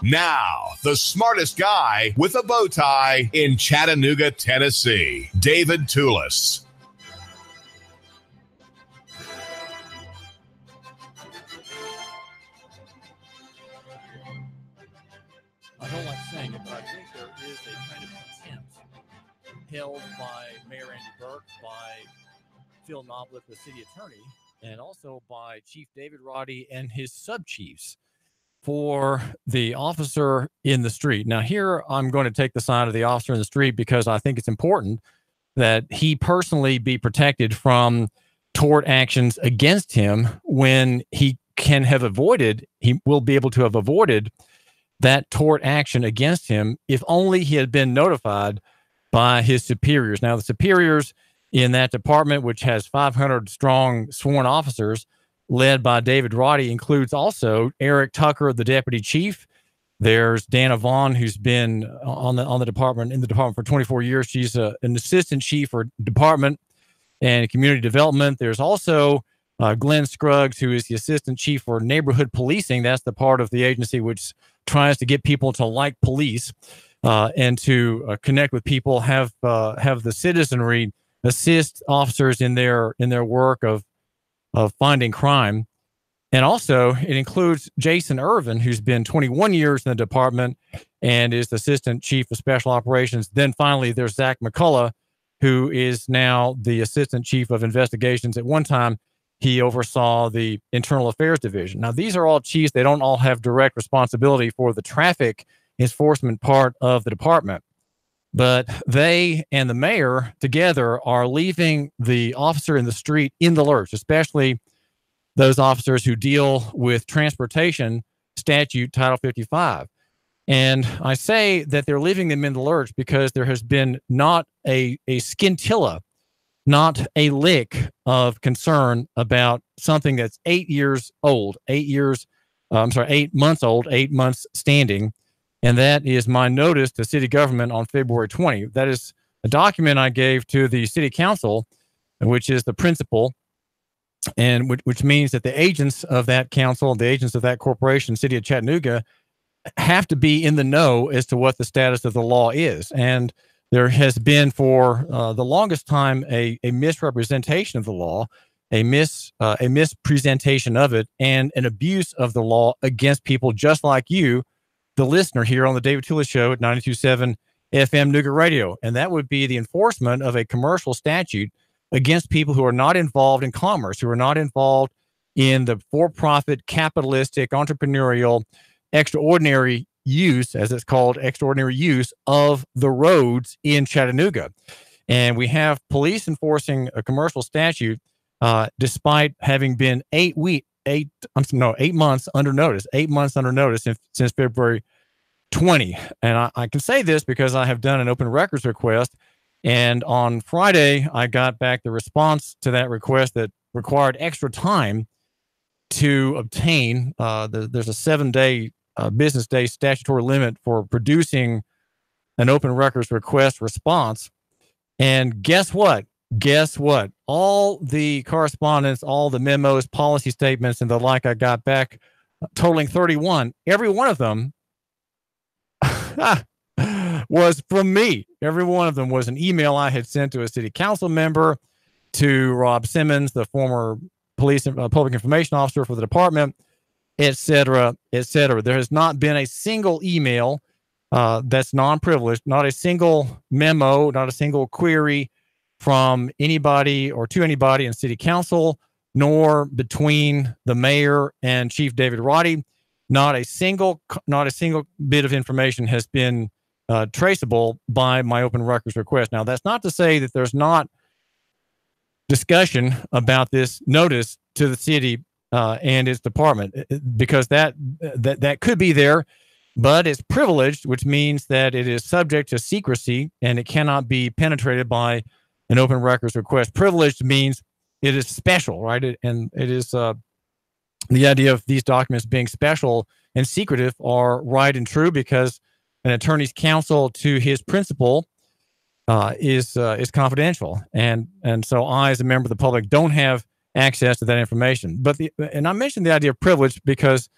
Now, the smartest guy with a bow tie in Chattanooga, Tennessee, David Toulis. I don't like saying it, but I think there is a kind of contempt held by Mayor Andy Burke, by Phil Noblick, the city attorney, and also by Chief David Roddy and his sub-chiefs for the officer in the street. Now, here I'm going to take the side of the officer in the street because I think it's important that he personally be protected from tort actions against him when he will be able to have avoided that tort action against him if only he had been notified by his superiors. Now, the superiors in that department, which has 500 strong sworn officers, led by David Roddy, includes also Eric Tucker, the deputy chief. There's Dana Vaughn, who's been in the department for 24 years. She's an assistant chief for department and community development. There's also Glenn Scruggs, who is the assistant chief for neighborhood policing. That's the part of the agency which tries to get people to like police and to connect with people, have the citizenry assist officers in their work of finding crime. And also it includes Jason Irvin, who's been 21 years in the department and is the assistant chief of special operations. Then finally, there's Zach McCullough, who is now the assistant chief of investigations. At one time, he oversaw the internal affairs division. Now, these are all chiefs. They don't all have direct responsibility for the traffic enforcement part of the department. But they and the mayor together are leaving the officer in the street in the lurch, especially those officers who deal with transportation statute Title 55. And I say that they're leaving them in the lurch because there has been not a scintilla, not a lick of concern about something that's 8 months old, 8 months standing. And that is my notice to city government on February 20. That is a document I gave to the city council, which is the principal, and which means that the agents of that council, the agents of that corporation, city of Chattanooga, have to be in the know as to what the status of the law is. And there has been for the longest time a misrepresentation of the law, a mispresentation of it, and an abuse of the law against people just like you, the listener here on the David Toulis Show at 92.7 FM Nougat Radio. And that would be the enforcement of a commercial statute against people who are not involved in commerce, who are not involved in the for-profit, capitalistic, entrepreneurial, extraordinary use, as it's called, extraordinary use of the roads in Chattanooga. And we have police enforcing a commercial statute despite having been 8 months under notice, since February 20. And I can say this because I have done an open records request. And on Friday, I got back the response to that request that required extra time to obtain. There's a 7-day business day statutory limit for producing an open records request response. And guess what? All the correspondence, all the memos, policy statements, and the like I got back, totaling 31, every one of them was from me. Every one of them was an email I had sent to a city council member, to Rob Simmons, the former police and public information officer for the department, et cetera, et cetera. There has not been a single email that's non-privileged, not a single memo, not a single query from anybody or to anybody in city council, nor between the mayor and Chief David Roddy. Not a single bit of information has been traceable by my open records request. Now, that's not to say that there's not discussion about this notice to the city and its department, because that could be there, but it's privileged, which means that it is subject to secrecy and it cannot be penetrated by an open records request. Privileged means it is special, right? And it is the idea of these documents being special and secretive are right and true because an attorney's counsel to his principal is confidential, and so I, as a member of the public, don't have access to that information. And I mentioned the idea of privilege because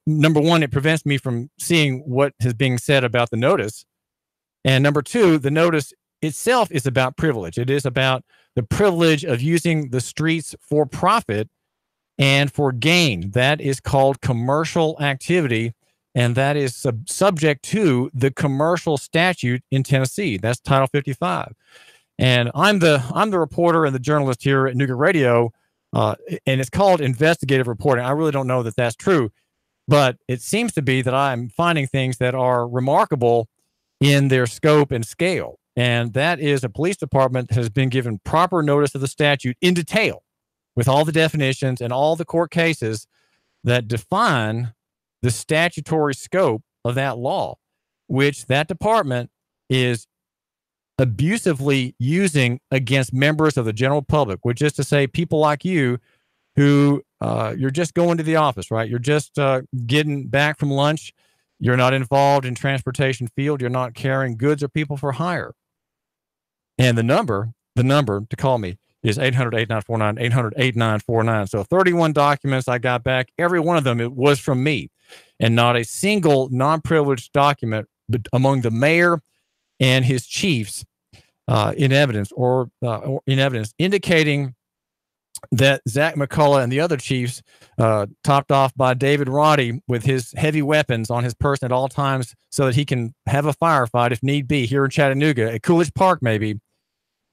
number one, it prevents me from seeing what is being said about the notice. And number two, the notice itself is about privilege. It is about the privilege of using the streets for profit and for gain. That is called commercial activity, and that is subject to the commercial statute in Tennessee. That's Title 55. And I'm the reporter and the journalist here at Nougat Radio, and it's called investigative reporting. I really don't know that that's true, but it seems to be that I'm finding things that are remarkable in their scope and scale. And that is a police department has been given proper notice of the statute in detail, with all the definitions and all the court cases that define the statutory scope of that law, which that department is abusively using against members of the general public, which is to say people like you who you're just going to the office, right? You're just getting back from lunch. You're not involved in transportation field. You're not carrying goods or people for hire. And the number to call me is 800-8949, 800-8949. So 31 documents I got back. Every one of them, it was from me, and not a single non-privileged document among the mayor and his chiefs in evidence indicating that Zach McCullough and the other chiefs, topped off by David Roddy with his heavy weapons on his person at all times so that he can have a firefight if need be here in Chattanooga, at Coolidge Park maybe.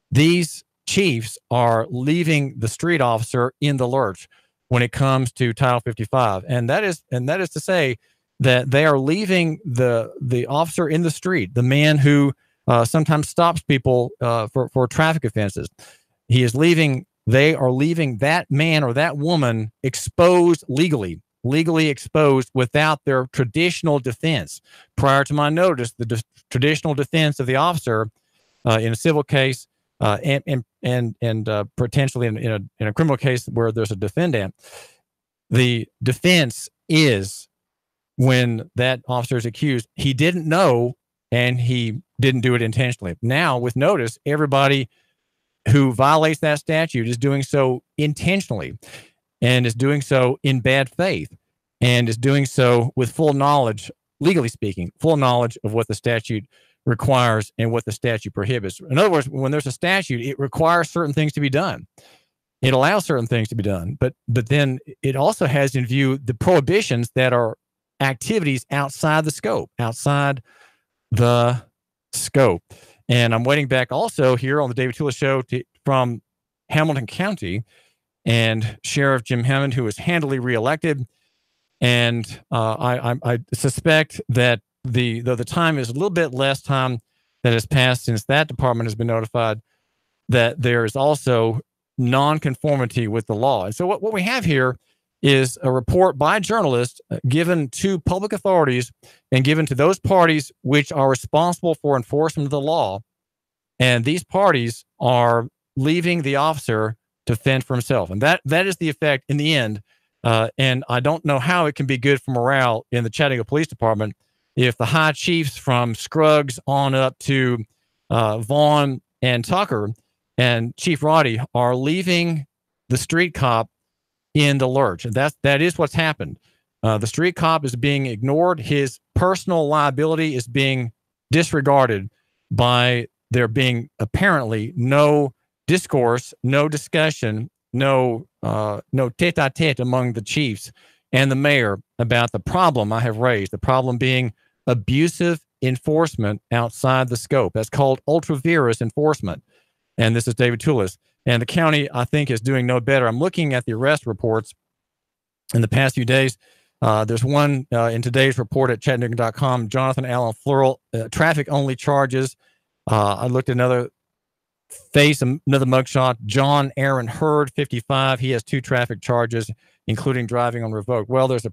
These chiefs are leaving the street officer in the lurch when it comes to Title 55. And that is to say that they are leaving the officer in the street, the man who sometimes stops people for traffic offenses. They are leaving that man or that woman exposed legally exposed without their traditional defense. Prior to my notice, the traditional defense of the officer in a civil case and potentially in a criminal case where there's a defendant, the defense is when that officer is accused, he didn't know and he didn't do it intentionally. Now, with notice, everybody who violates that statute is doing so intentionally and is doing so in bad faith and is doing so with full knowledge, legally speaking, full knowledge of what the statute requires and what the statute prohibits. In other words, when there's a statute, it requires certain things to be done. It allows certain things to be done, but then it also has in view the prohibitions that are activities outside the scope. And I'm waiting back also here on the David Tula Show from Hamilton County and Sheriff Jim Hammond, who was handily reelected. And I suspect that the time is a little bit less time that has passed since that department has been notified, that there is also nonconformity with the law. And so what we have here is a report by journalists given to public authorities and given to those parties which are responsible for enforcement of the law. And these parties are leaving the officer to fend for himself. And that is the effect in the end. And I don't know how it can be good for morale in the Chattanooga Police Department if the high chiefs from Scruggs on up to Vaughn and Tucker and Chief Roddy are leaving the street cop in the lurch. And that is what's happened. The street cop is being ignored. His personal liability is being disregarded by there being apparently no discourse, no discussion, no tete-a-tete among the chiefs and the mayor about the problem I have raised, the problem being abusive enforcement outside the scope. That's called ultra-virus enforcement. And this is David Tulis. And the county, I think, is doing no better. I'm looking at the arrest reports in the past few days. There's one in today's report at Chattanooga.com, Jonathan Allen Flurl, traffic-only charges. I looked at another mugshot, John Aaron Hurd, 55. He has 2 traffic charges, including driving on revoked. Well, there's a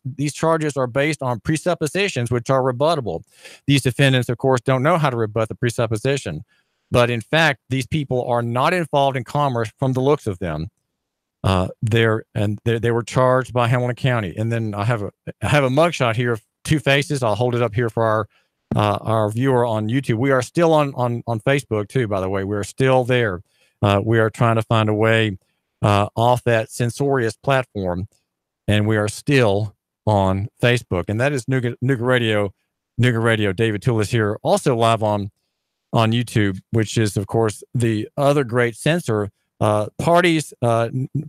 these charges are based on presuppositions which are rebuttable. These defendants, of course, don't know how to rebut the presupposition. But in fact, these people are not involved in commerce from the looks of them. They were charged by Hamilton County. And then I have a mugshot here of 2 faces. I'll hold it up here for our viewer on YouTube. We are still on Facebook too, by the way. We're still there. We are trying to find a way off that censorious platform, and we are still on Facebook, and that is Nuga Radio. Nuga Radio. David Toulis here, also live on YouTube, which is, of course, the other great censor parties,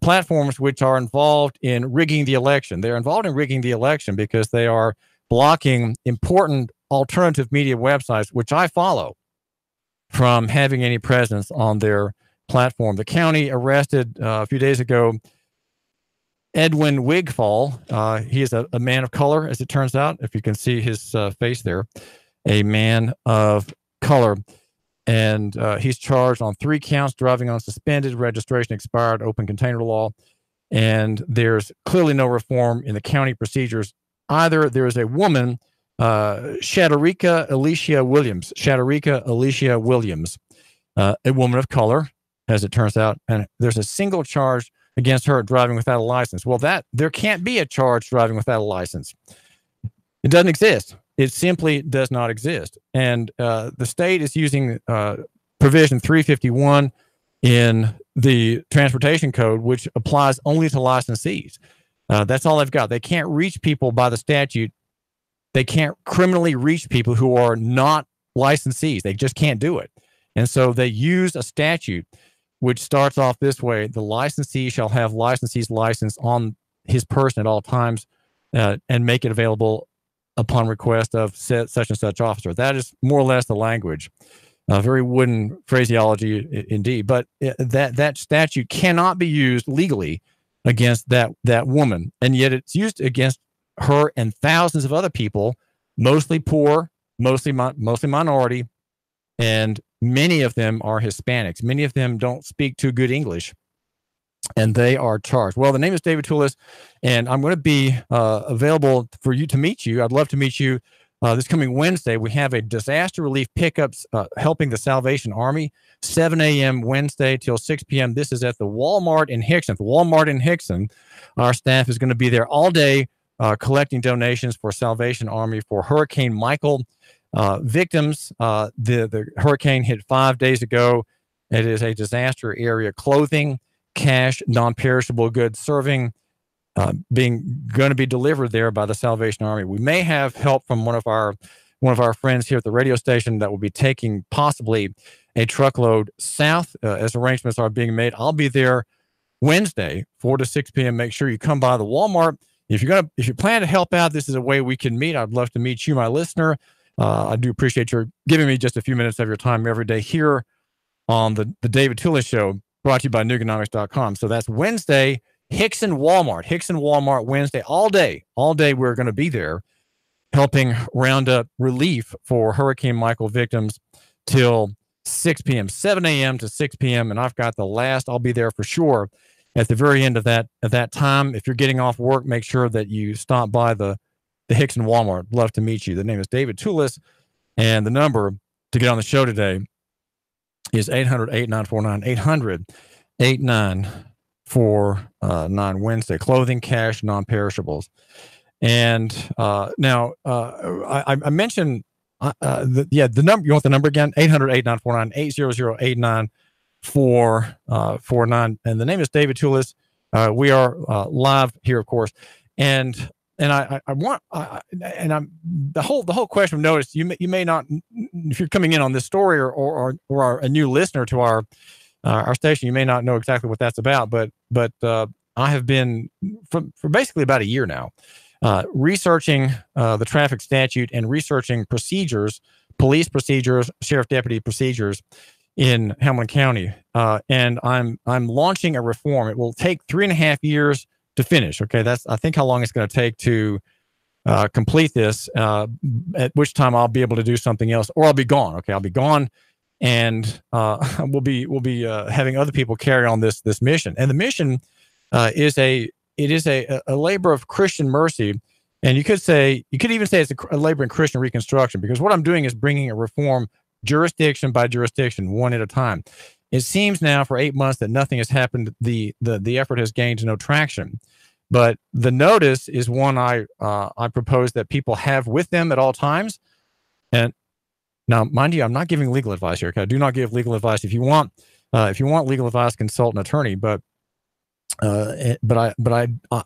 platforms which are involved in rigging the election. They're involved in rigging the election because they are blocking important alternative media websites, which I follow, from having any presence on their platform. The county arrested a few days ago Edwin Wigfall. He is a man of color, as it turns out, if you can see his face there, a man of color. And he's charged on 3 counts: driving on suspended, registration expired, open container law. And there's clearly no reform in the county procedures either. There is a woman, Shatarika Alicia Williams, a woman of color, as it turns out. And there's a single charge against her, driving without a license. Well, there can't be a charge driving without a license. It doesn't exist. It simply does not exist. And the state is using provision 351 in the transportation code, which applies only to licensees. That's all they've got. They can't reach people by the statute. They can't criminally reach people who are not licensees. They just can't do it. And so they use a statute which starts off this way: the licensee shall have licensee's license on his person at all times, and make it available upon request of such and such officer. That is more or less the language. Very wooden phraseology indeed. But that statute cannot be used legally against that woman, and yet it's used against her and thousands of other people, mostly poor, mostly minority, and many of them are Hispanics. Many of them don't speak too good English, and they are charged. Well, the name is David Toulis, and I'm going to be available for you to meet you. I'd love to meet you this coming Wednesday. We have a disaster relief pickups helping the Salvation Army, 7 a.m. Wednesday till 6 p.m. This is at the Walmart in Hickson. Our staff is going to be there all day collecting donations for Salvation Army for Hurricane Michael victims. The hurricane hit 5 days ago. It is a disaster area. Clothing, cash, non-perishable goods serving, going to be delivered there by the Salvation Army. We may have help from one of our friends here at the radio station that will be taking possibly a truckload south as arrangements are being made. I'll be there Wednesday, 4 to 6 p.m. Make sure you come by the Walmart. If you plan to help out, this is a way we can meet. I'd love to meet you, my listener. I do appreciate your giving me just a few minutes of your time every day here on the David Toulis Show, brought to you by Nuganomics.com. So that's Wednesday, Hickson Walmart Wednesday, all day. We're going to be there helping round up relief for Hurricane Michael victims till 6 p.m., 7 a.m. to 6 p.m. And I've got the last. I'll be there for sure at the very end of that time. If you're getting off work, make sure that you stop by the Hickson Walmart. Love to meet you. The name is David Toulis, and the number to get on the show today is 800-8949, 800-8949 Wednesday. Clothing, cash, non-perishables. And now I mentioned the number. You want the number again? 800-8949, 800-8949. And the name is David Toulis. We are live here, of course. And the whole question of notice, you may not, if you're coming in on this story or are a new listener to our station, you may not know exactly what that's about. But I have been for basically about a year now researching the traffic statute and researching procedures, police procedures, sheriff deputy procedures in Hamilton County. And I'm launching a reform. It will take 3.5 years to finish. Okay, that's I think how long it's going to take to complete this. At which time I'll be able to do something else, or I'll be gone. Okay, I'll be gone, and we'll be having other people carry on this mission. And the mission is a labor of Christian mercy, and you could even say it's a labor in Christian reconstruction, because what I'm doing is bringing a reform jurisdiction by jurisdiction, one at a time. It seems now for 8 months that nothing has happened. The effort has gained no traction. But the notice is one I propose that people have with them at all times. And now, mind you, I'm not giving legal advice here. Okay? I do not give legal advice. If you want legal advice, consult an attorney. But I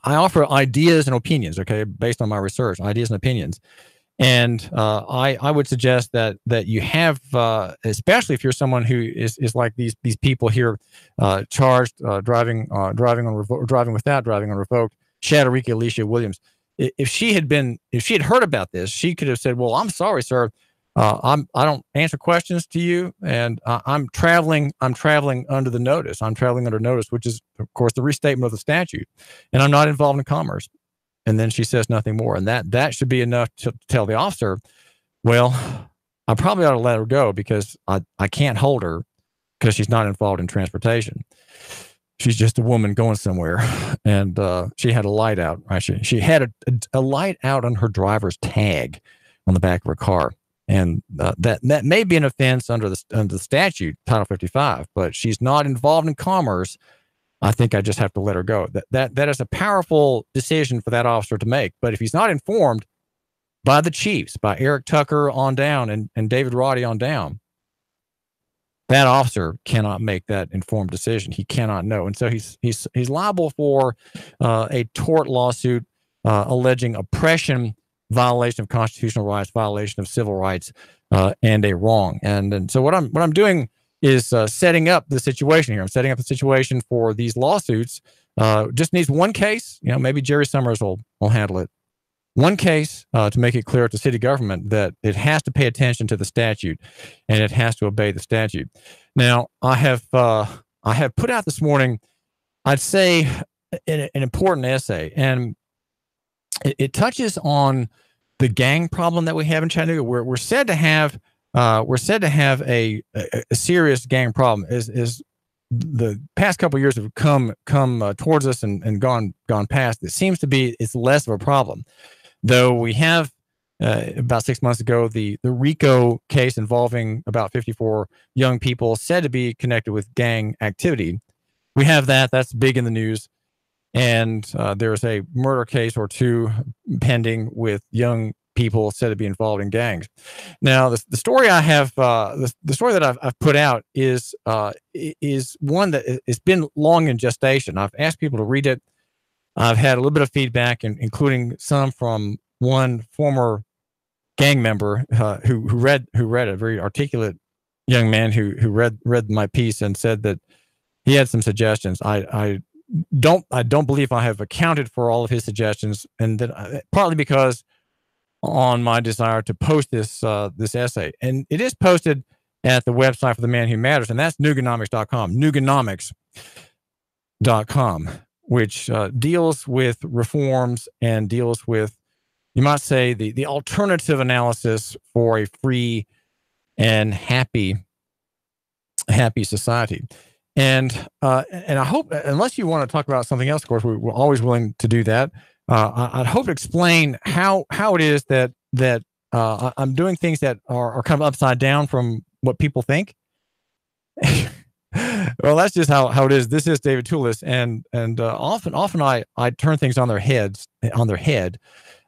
offer ideas and opinions, okay, based on my research, ideas and opinions. And I would suggest that you have, especially if you're someone who is like these people here, charged driving without driving on revoked, Shadarika Alicia Williams. If she had heard about this, she could have said, "Well, I'm sorry, sir. I don't answer questions to you, and I'm traveling under the notice. I'm traveling under notice, which is, of course, the restatement of the statute, and I'm not involved in commerce." And then she says nothing more. And that should be enough to tell the officer, well, I probably ought to let her go because I can't hold her because she's not involved in transportation. She's just a woman going somewhere. And she had a light out. Right? She had a light out on her driver's tag on the back of her car. And that may be an offense under the statute, Title 55, but she's not involved in commerce. I think I just have to let her go. That is a powerful decision for that officer to make. But if he's not informed by the chiefs, by Eric Tucker on down and David Roddy on down, that officer cannot make that informed decision. He cannot know. And so he's liable for a tort lawsuit alleging oppression, violation of constitutional rights, violation of civil rights, and a wrong. And so what I'm doing is setting up the situation here. I'm setting up the situation for these lawsuits. Just needs one case. Maybe Jerry Summers will handle it. One case to make it clear to city government that it has to pay attention to the statute and it has to obey the statute. Now, I have put out this morning, I'd say, an important essay, and it touches on the gang problem that we have in Chattanooga. We're said to have a serious gang problem. Is the past couple of years have come towards us and gone past. It seems to be it's less of a problem, though. We have about 6 months ago the RICO case involving about 54 young people said to be connected with gang activity. We have that's big in the news, and there's a murder case or two pending with young people said to be involved in gangs. Now, the story I have, the story that I've put out is one that has been long in gestation. I've asked people to read it. I've had a little bit of feedback, including some from one former gang member who read a very articulate young man who read my piece and said that he had some suggestions. I don't believe I have accounted for all of his suggestions, and that partly because on my desire to post this essay, and it is posted at the website for the man who matters, and that's Nuganomics.com, Nuganomics.com, which deals with reforms and deals with, you might say, the alternative analysis for a free and happy society. And I hope, unless you want to talk about something else, of course, we're always willing to do that. I'd hope to explain how it is that I'm doing things that are kind of upside down from what people think. Well, that's just how it is. This is David Toulis, and often I turn things on their head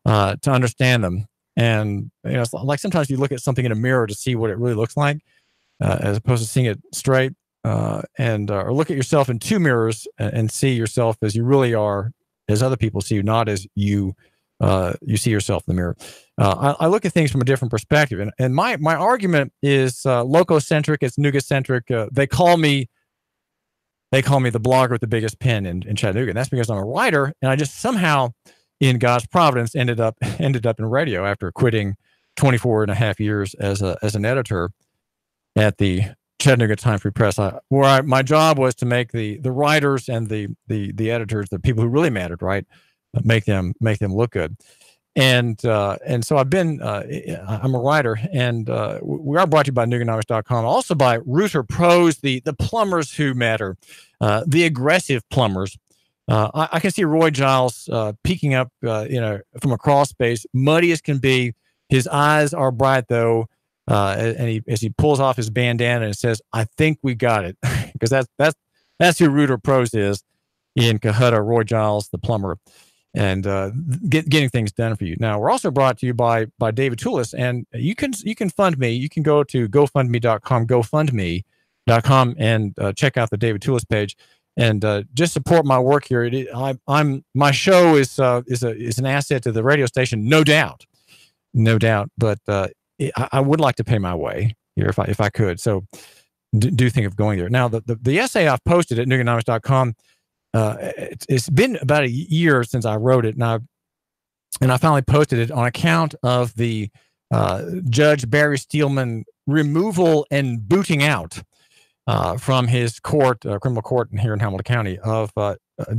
to understand them. And it's like sometimes you look at something in a mirror to see what it really looks like, as opposed to seeing it straight. Or look at yourself in two mirrors and see yourself as you really are, as other people see you, not as you see yourself in the mirror. I look at things from a different perspective, and my argument is lococentric. It's Nuga-centric. They call me the blogger with the biggest pen in Chattanooga, and that's because I'm a writer, and I just somehow, in God's providence, ended up in radio after quitting 24 and a half years as an editor at the Chattanooga Time-Free Press, where my job was to make the writers and the editors, the people who really mattered, right, make them look good. And so I've been I'm a writer, and we are brought to you by Nuganomics.com, also by Router Pros, the plumbers who matter, the aggressive plumbers. I can see Roy Giles peeking up from a crawl space, muddy as can be. His eyes are bright though. And as he pulls off his bandana and says, "I think we got it," because that's who Router Pros is in Cohutta, Roy Giles, the plumber, and getting things done for you. Now, we're also brought to you by David Toulis, and you can fund me. You can go to GoFundMe.com, and check out the David Toulis page. and just support my work here. My show is an asset to the radio station, no doubt. But I would like to pay my way here if I could. So do think of going there. Now the essay I've posted at Nuganomics.com. It's been about a year since I wrote it, and I finally posted it on account of the Judge Barry Steelman removal and booting out from his criminal court here in Hamilton County, of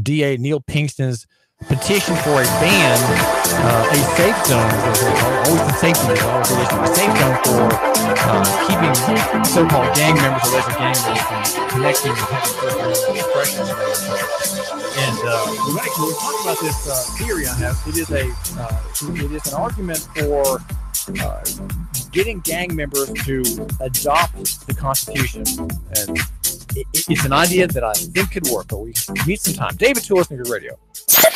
DA Neil Pinkston's petition for a ban, a safe zone, always the safety, always the issue, a safe zone for keeping so-called gang members, alleged gang members, from connecting and having personal expressions. And when we talk about this theory I have, it is an argument for getting gang members to adopt the Constitution. And it's an idea that I think could work, but we need some time. David Tool, listening to radio. 3, 2,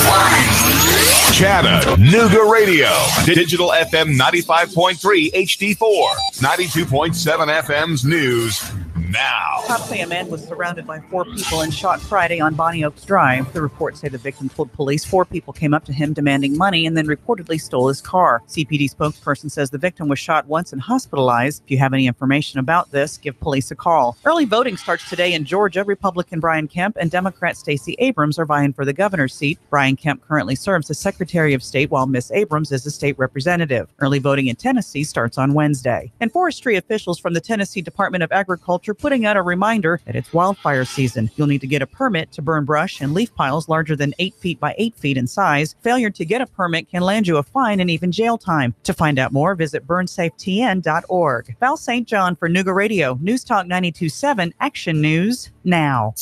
1. Chattanooga Radio. Digital FM 95.3 HD4. 92.7 FM's news now. Cops say a man was surrounded by 4 people and shot Friday on Bonnie Oaks Drive. The reports say the victim told police 4 people came up to him demanding money and then reportedly stole his car. CPD spokesperson says the victim was shot once and hospitalized. If you have any information about this, give police a call. Early voting starts today in Georgia. Republican Brian Kemp and Democrat Stacey Abrams are vying for the governor's seat. Brian Kemp currently serves as Secretary of State, while Miss Abrams is the state representative. Early voting in Tennessee starts on Wednesday. And forestry officials from the Tennessee Department of Agriculture putting out a reminder that it's wildfire season. You'll need to get a permit to burn brush and leaf piles larger than 8 feet by 8 feet in size. Failure to get a permit can land you a fine and even jail time. To find out more, visit burnsafetn.org. Val St. John for Nooga Radio, News Talk 92.7, Action News now.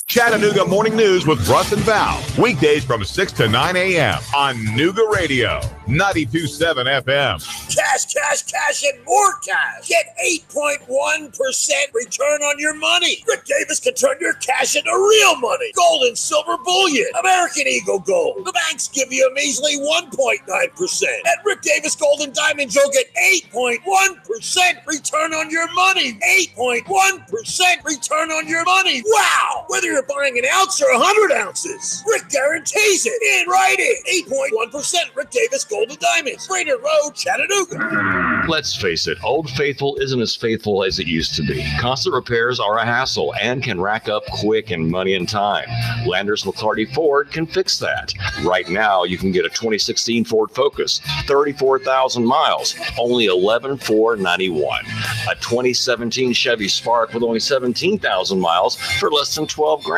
Chattanooga Morning News with Russ and Val. Weekdays from 6 to 9 a.m. on Nooga Radio, 92.7 FM. Cash, cash, cash, and more cash. Get 8.1% return on your money. Rick Davis can turn your cash into real money. Gold and silver bullion. American Eagle Gold. The banks give you a measly 1.9%. At Rick Davis Gold and Diamonds, you'll get 8.1% return on your money. 8.1% return on your money. Wow! Whether you're buying an ounce or 100 ounces, Rick guarantees it in writing. 8.1% Rick Davis Gold and Diamonds. Brainerd Road, Chattanooga. Let's face it, Old Faithful isn't as faithful as it used to be. Constant repairs are a hassle and can rack up quick in money and time. Landers McClarty Ford can fix that. Right now, you can get a 2016 Ford Focus, 34,000 miles, only $11,491. A 2017 Chevy Spark with only 17,000 miles for less than $12,000.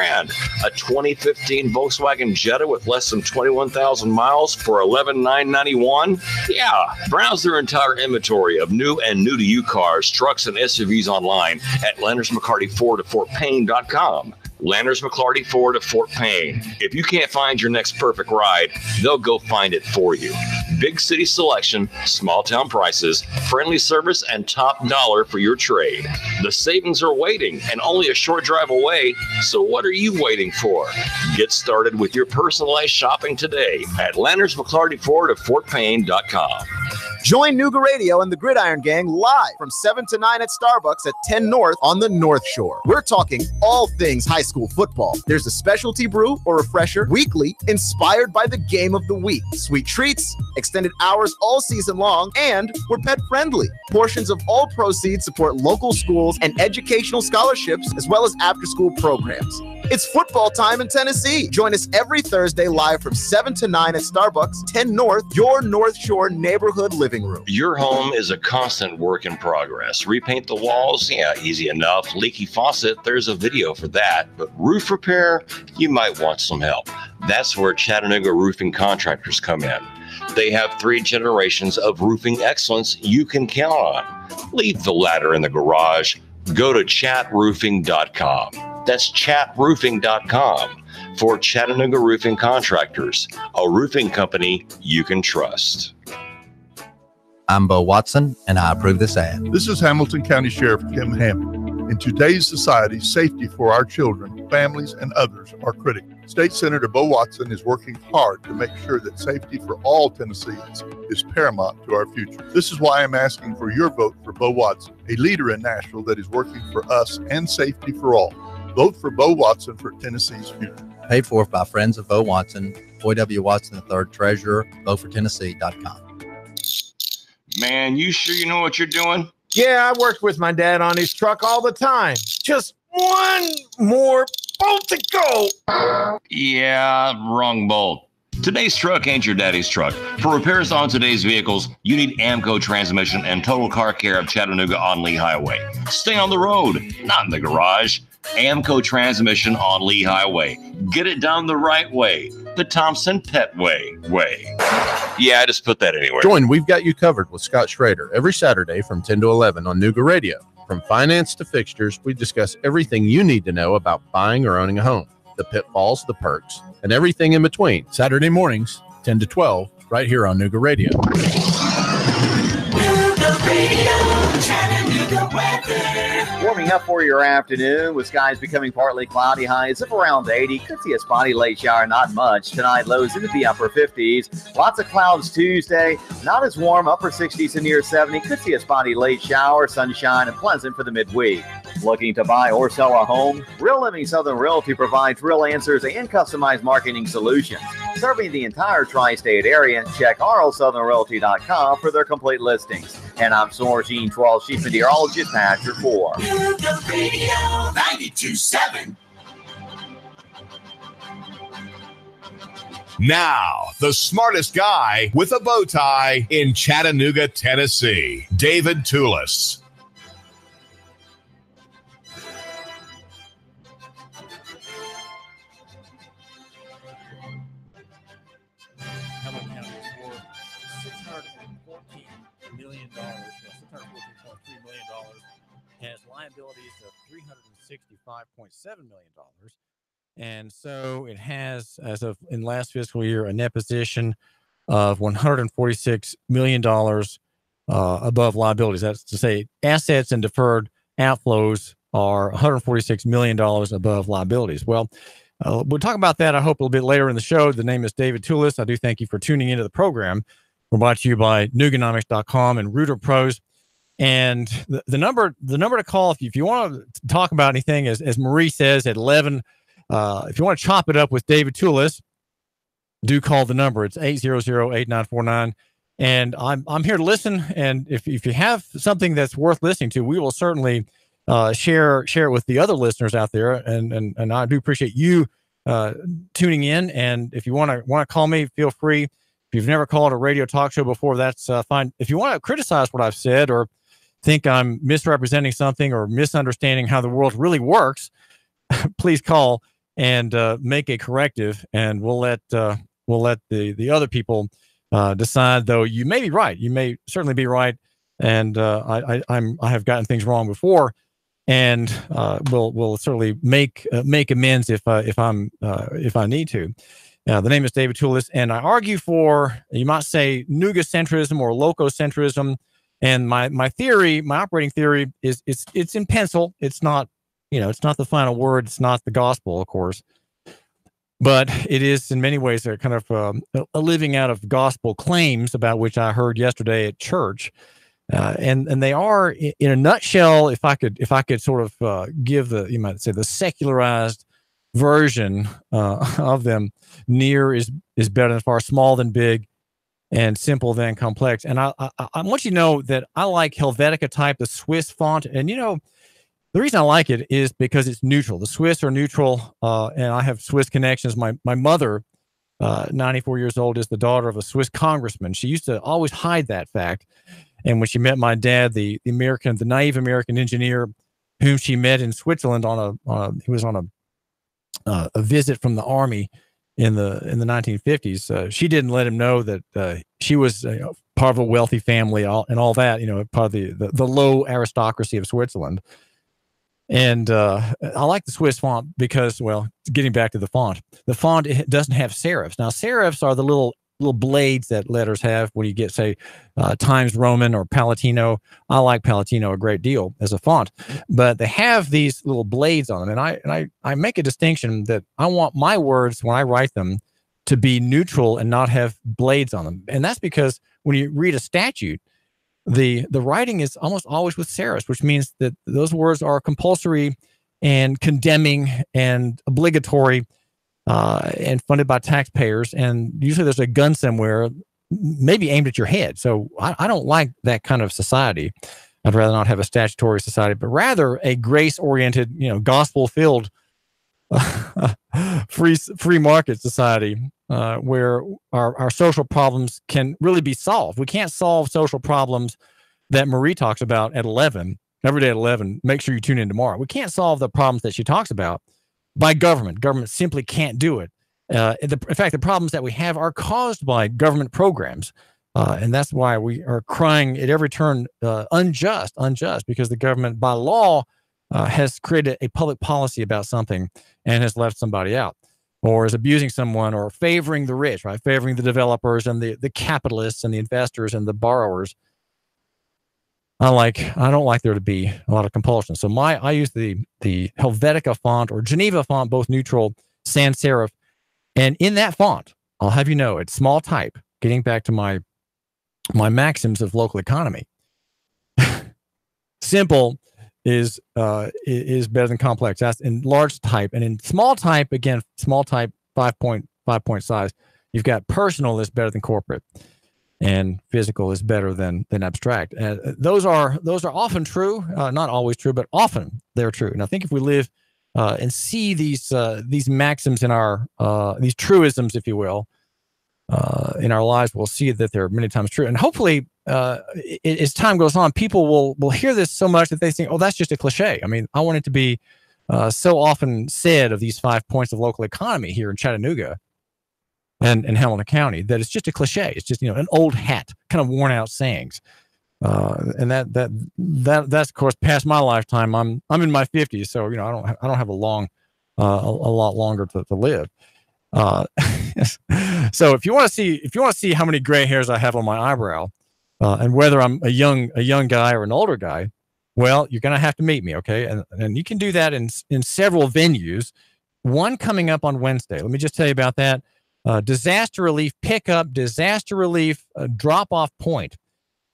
A 2015 Volkswagen Jetta with less than 21,000 miles for $11,991. Yeah, browse their entire inventory of new and new-to-you cars, trucks, and SUVs online at Landers McCarty Ford of FortPayne.com. Landers McClarty Ford of Fort Payne. If you can't find your next perfect ride, they'll go find it for you. Big city selection, small town prices, friendly service, and top dollar for your trade. The savings are waiting and only a short drive away, so what are you waiting for? Get started with your personalized shopping today at Landers McClarty Ford of FortPayne.com. Join Nooga Radio and the Gridiron Gang live from 7 to 9 at Starbucks at 10 North on the North Shore. We're talking all things high school football. There's a specialty brew or refresher weekly inspired by the game of the week. Sweet treats, extended hours all season long, and we're pet friendly. Portions of all proceeds support local schools and educational scholarships, as well as after-school programs. It's football time in Tennessee. Join us every Thursday live from 7 to 9 at Starbucks, 10 North, your North Shore neighborhood living room. Your home is a constant work in progress. Repaint the walls? Yeah, easy enough. Leaky faucet? There's a video for that. But roof repair? You might want some help. That's where Chattanooga Roofing Contractors come in. They have 3 generations of roofing excellence you can count on. Leave the ladder in the garage. Go to chatroofing.com. That's chatroofing.com for Chattanooga Roofing Contractors, a roofing company you can trust. I'm Bo Watson, and I approve this ad. This is Hamilton County Sheriff Kim Hammond. In today's society, safety for our children, families, and others are critical. State Senator Bo Watson is working hard to make sure that safety for all Tennesseans is paramount to our future. This is why I'm asking for your vote for Bo Watson, a leader in Nashville that is working for us and safety for all. Vote for Bo Watson for Tennessee's future. Paid for by friends of Bo Watson, Boy W. Watson III, Treasurer, votefortennessee.com. Man, you sure you know what you're doing? Yeah, I worked with my dad on his truck all the time. Just one more bolt to go. Yeah, wrong bolt. Today's truck ain't your daddy's truck. For repairs on today's vehicles, you need Amco Transmission and Total Car Care of Chattanooga on Lee Highway. Stay on the road, not in the garage. Amco Transmission on Lee Highway. Get it done the right way. The Thompson Pet way. Yeah, I just put that anywhere. Join We've Got You Covered with Scott Schrader every Saturday from 10 to 11 on Nuga Radio. From finance to fixtures, we discuss everything you need to know about buying or owning a home, the pitfalls, the perks, and everything in between. Saturday mornings, 10 to 12, right here on Nuga Radio. Nuga Radio, Chattanooga weather. Warming up for your afternoon with skies becoming partly cloudy, highs of around 80. Could see a spotty late shower, not much. Tonight, lows into the upper 50s. Lots of clouds Tuesday. Not as warm, upper 60s to near 70. Could see a spotty late shower, sunshine, and pleasant for the midweek. Looking to buy or sell a home? Real Living Southern Realty provides real answers and customized marketing solutions. Serving the entire tri-state area, check rlsouthernrealty.com for their complete listings. And I'm Soar Gene 12, Chief Meteorologist at your 4. Nuga Radio 92.7. Now, the smartest guy with a bow tie in Chattanooga, Tennessee, David Toulis. Hamilton County is worth $614 million, $614.3 million, and has liabilities of $365.7 million. And so it has, as of in last fiscal year, a net position of $146 million above liabilities. That's to say, assets and deferred outflows are $146 million above liabilities. Well, we'll talk about that, I hope, a little bit later in the show. The name is David Toulis. I do thank you for tuning into the program. We're brought to you by Nuganomics.com and Rooter Pros. And the number to call if you want to talk about anything, as Marie says, at 11, if you want to chop it up with David Toulis, do call the number. It's 800-8949. And I'm here to listen. And if you have something that's worth listening to, we will certainly share it with the other listeners out there. And I do appreciate you tuning in. And if you want to call me, feel free. If you've never called a radio talk show before, that's fine. If you want to criticize what I've said or think I'm misrepresenting something or misunderstanding how the world really works, please call and make a corrective, and we'll let the other people decide. Though you may be right, you may certainly be right, and I have gotten things wrong before, and we'll certainly make amends if I need to. The name is David Toulis, and I argue for, you might say, nugacentrism or lococentrism. And my operating theory is it's in pencil. It's not, it's not the final word. It's not the gospel, of course, but it is in many ways a kind of a living out of gospel claims about which I heard yesterday at church. And they are, in a nutshell, if I could sort of give you might say, the secularized version of them, near is better than far, small than big, and simple than complex. And I want you to know that I like Helvetica type, the Swiss font. And the reason I like it is because it's neutral. The Swiss are neutral, and I have Swiss connections. My mother, 94 years old, is the daughter of a Swiss congressman. She used to always hide that fact. And when she met my dad, the naive American engineer, whom she met in Switzerland he was on a visit from the army in the 1950s, she didn't let him know that she was part of a wealthy family and all that, part of the low aristocracy of Switzerland. And I like the Swiss font because, well, getting back to the font it doesn't have serifs. Now, serifs are the little little blades that letters have when you get, say, Times Roman or Palatino. I like Palatino a great deal as a font, but they have these little blades on them. And I make a distinction that I want my words when I write them to be neutral and not have blades on them. And that's because when you read a statute, the writing is almost always with serifs, which means that those words are compulsory and condemning and obligatory and funded by taxpayers. And usually there's a gun somewhere, maybe aimed at your head. So I don't like that kind of society. I'd rather not have a statutory society, but rather a grace-oriented, gospel-filled free market society where our social problems can really be solved. We can't solve social problems that Marie talks about at 11, every day at 11. Make sure you tune in tomorrow. We can't solve the problems that she talks about by government. Government simply can't do it. In fact, the problems that we have are caused by government programs. And that's why we are crying at every turn, unjust, because the government by law has created a public policy about something and has left somebody out, or is abusing someone, or favoring the rich, right? Favoring the developers and the capitalists and the investors and the borrowers. I don't like there to be a lot of compulsion. So I use the Helvetica font or Geneva font, both neutral, sans serif. And in that font, I'll have you know, it's small type, getting back to my maxims of local economy. Simple is better than complex. That's in large type. And in small type, again, small type, 5.5 size, you've got personal is better than corporate, and physical is better than abstract. Those are often true, not always true, but often they're true. And I think if we live and see these maxims in our these truisms, if you will, in our lives, we'll see that they're many times true. And hopefully, as time goes on, people will hear this so much that they think, oh, that's just a cliche. I mean, I want it to be so often said of these 5 points of local economy here in Chattanooga and Helena County that it's just a cliche. It's just, an old hat, kind of worn out sayings. And that's of course past my lifetime. I'm in my 50s, so I don't have a lot longer to live. So if you want to see how many gray hairs I have on my eyebrow, and whether I'm a young guy or an older guy, well, you're gonna have to meet me, okay? And you can do that in several venues. One coming up on Wednesday. Let me just tell you about that. Disaster relief pickup, disaster relief drop-off point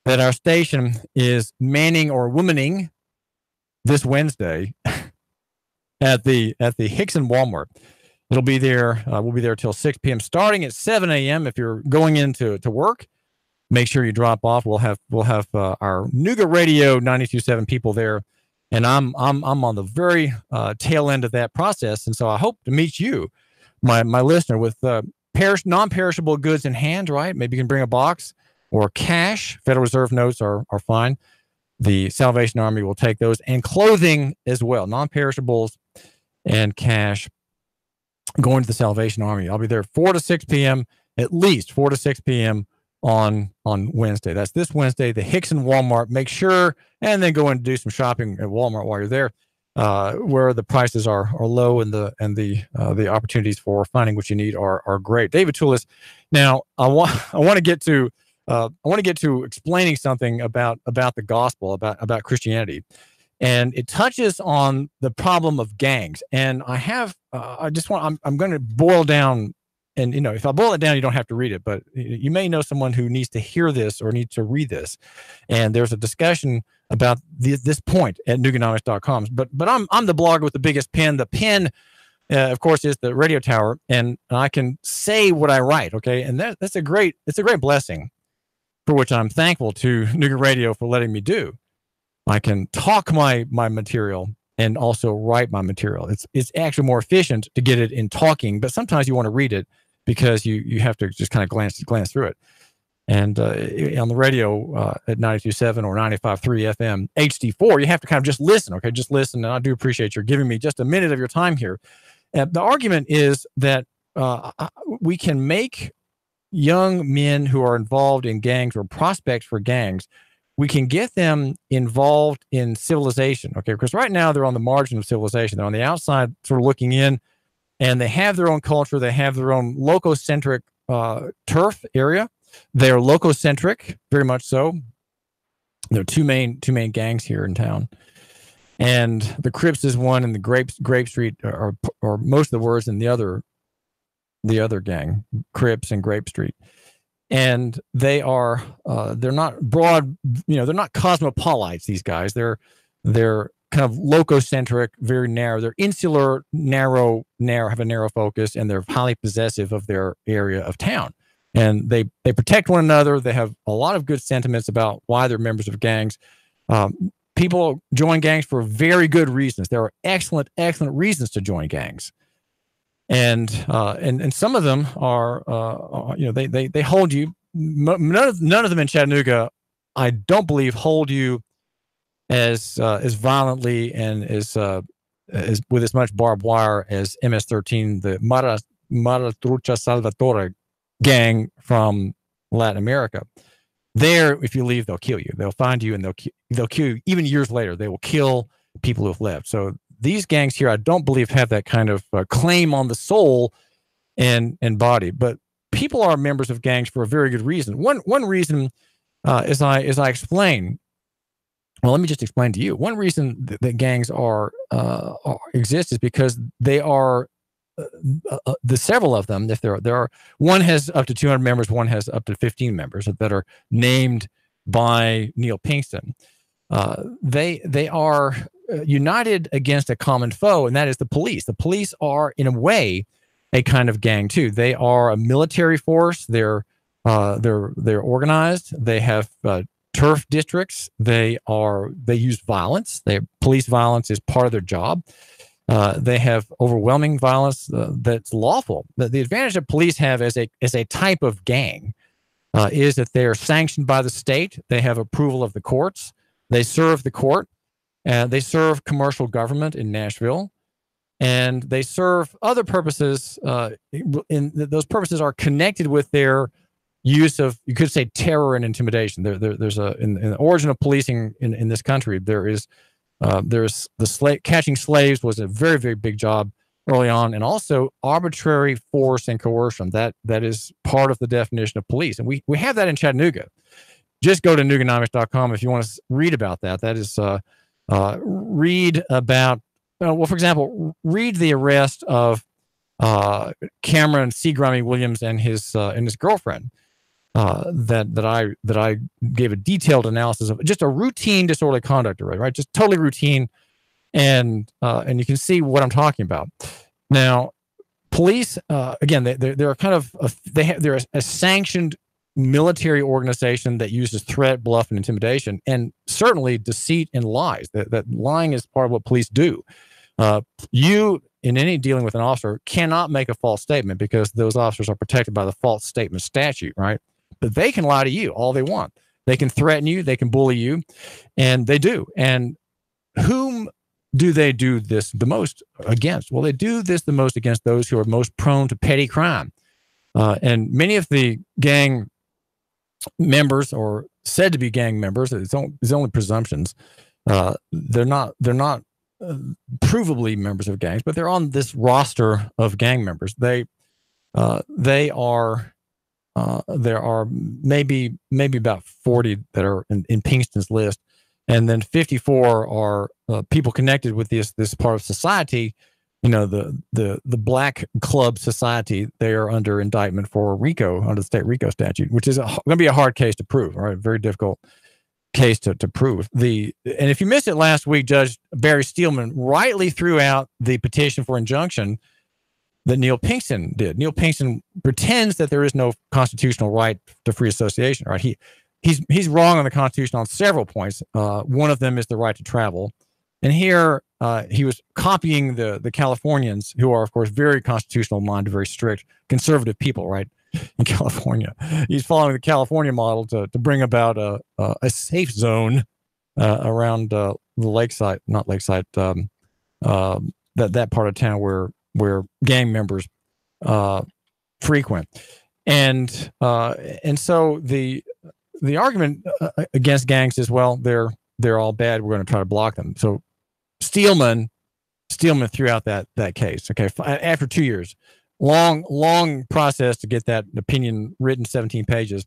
that our station is manning or womaning this Wednesday at the Hickson Walmart. It'll be there. We'll be there till 6 p.m. starting at 7 a.m. If you're going into work, make sure you drop off. We'll have our Nuga Radio 92.7 people there, and I'm on the very tail end of that process. And so I hope to meet you, my listener, with non-perishable goods in hand. Right? Maybe you can bring a box or cash. Federal Reserve notes are fine. The Salvation Army will take those, and clothing as well, non-perishables and cash. Going to the Salvation Army. I'll be there 4 to 6 p.m. at least 4 to 6 p.m. on Wednesday. That's this Wednesday, the Hickson Walmart. Make sure, and then go and do some shopping at Walmart while you're there, where the prices are low and the opportunities for finding what you need are great. David Toulis. Now I want to get to explaining something about the gospel, about Christianity. And it touches on the problem of gangs. And I have, I'm going to boil down, and, if I boil it down, you don't have to read it, but you may know someone who needs to hear this or needs to read this. And there's a discussion about this point at Nuganomics.com. But I'm the blogger with the biggest pen. The pen, of course, is the radio tower, and I can say what I write. Okay. And it's a great blessing, for which I'm thankful to Nuga Radio for letting me do. I can talk my material and also write my material. It's actually more efficient to get it in talking, but sometimes you want to read it because you have to just kind of glance through it. And on the radio at 92.7 or 95.3 FM HD4, you have to kind of just listen. Okay, just listen. And I do appreciate your giving me just a minute of your time here. The argument is that we can make young men who are involved in gangs or prospects for gangs, we can get them involved in civilization, okay? Because right now they're on the margin of civilization. They're on the outside sort of looking in, and they have their own culture. They have their own lococentric turf area. They're lococentric, very much so. There are two main gangs here in town, and the Crips is one, and the Grape Street are most of the words in the other gang, Crips and Grape Street. And they're not broad, they're not cosmopolites. These guys, they're kind of lococentric, very narrow. They're insular, narrow, have a narrow focus, and they're highly possessive of their area of town. And they protect one another. They have a lot of good sentiments about why they're members of gangs. People join gangs for very good reasons. There are excellent reasons to join gangs. And some of them are, they hold you. None of them in Chattanooga, I don't believe, hold you as violently and as with as much barbed wire as MS-13, the Mara Trucha Salvatore gang from Latin America. There, if you leave, they'll kill you. They'll find you and they'll kill you. Even years later, they will kill people who've left. So these gangs here, I don't believe, have that kind of claim on the soul and body. But people are members of gangs for a very good reason. One reason, as I explain. Well, let me just explain to you. One reason that gangs exist is because they are the several of them. If there are one has up to 200 members, one has up to 15 members that are named by Neil Pinkston. They are united against a common foe, and that is the police. The police are, in a way, a kind of gang too. They are a military force. They're organized. They have turf districts. They use violence. Police violence is part of their job. They have overwhelming violence that's lawful. The advantage that police have as a type of gang is that they are sanctioned by the state. They have approval of the courts. They serve the court. They serve commercial government in Nashville, and they serve other purposes. Those purposes are connected with their use of, you could say, terror and intimidation. There's in the origin of policing in this country, there's the catching slaves was a very, very big job early on, and also arbitrary force and coercion. That is part of the definition of police, and we have that in Chattanooga. Just go to Nuganomics.com if you want to read about that. That is read about, for example, read the arrest of Cameron C. Grummy Williams and his girlfriend. That I gave a detailed analysis of, just a routine disorderly conduct arrest, right? Just totally routine, and you can see what I'm talking about. Now, police, again, they're kind of they're a sanctioned military organization that uses threat, bluff, and intimidation, and certainly deceit and lies. That lying is part of what police do. You, in any dealing with an officer, cannot make a false statement because those officers are protected by the false statement statute, right? But they can lie to you all they want. They can threaten you. They can bully you, and they do. And whom do they do this the most against? Well, they do this the most against those who are most prone to petty crime. And many of the gang members, or said to be gang members, it's only presumptions. They're not provably members of gangs, but they're on this roster of gang members. There are maybe about 40 that are in Pinkston's list, and then 54 are people connected with this part of society. The Black Club Society. They are under indictment for RICO, under the state RICO statute, which is going to be a hard case to prove. All right, very difficult case to prove. And if you missed it last week, Judge Barry Steelman rightly threw out the petition for injunction that Neil Pinkston did. Neil Pinkston pretends that there is no constitutional right to free association. Right? He's wrong on the Constitution on several points. One of them is the right to travel. And here he was copying the Californians, who are, of course, very constitutional minded, very strict, conservative people, right, in California. He's following the California model to bring about a safe zone around the lakeside, not lakeside, that part of town where gang members frequent. And so the argument against gangs is, well, they're all bad. We're going to try to block them. So Steelman threw out that case. Okay, after 2 years, long process to get that opinion written, 17 pages.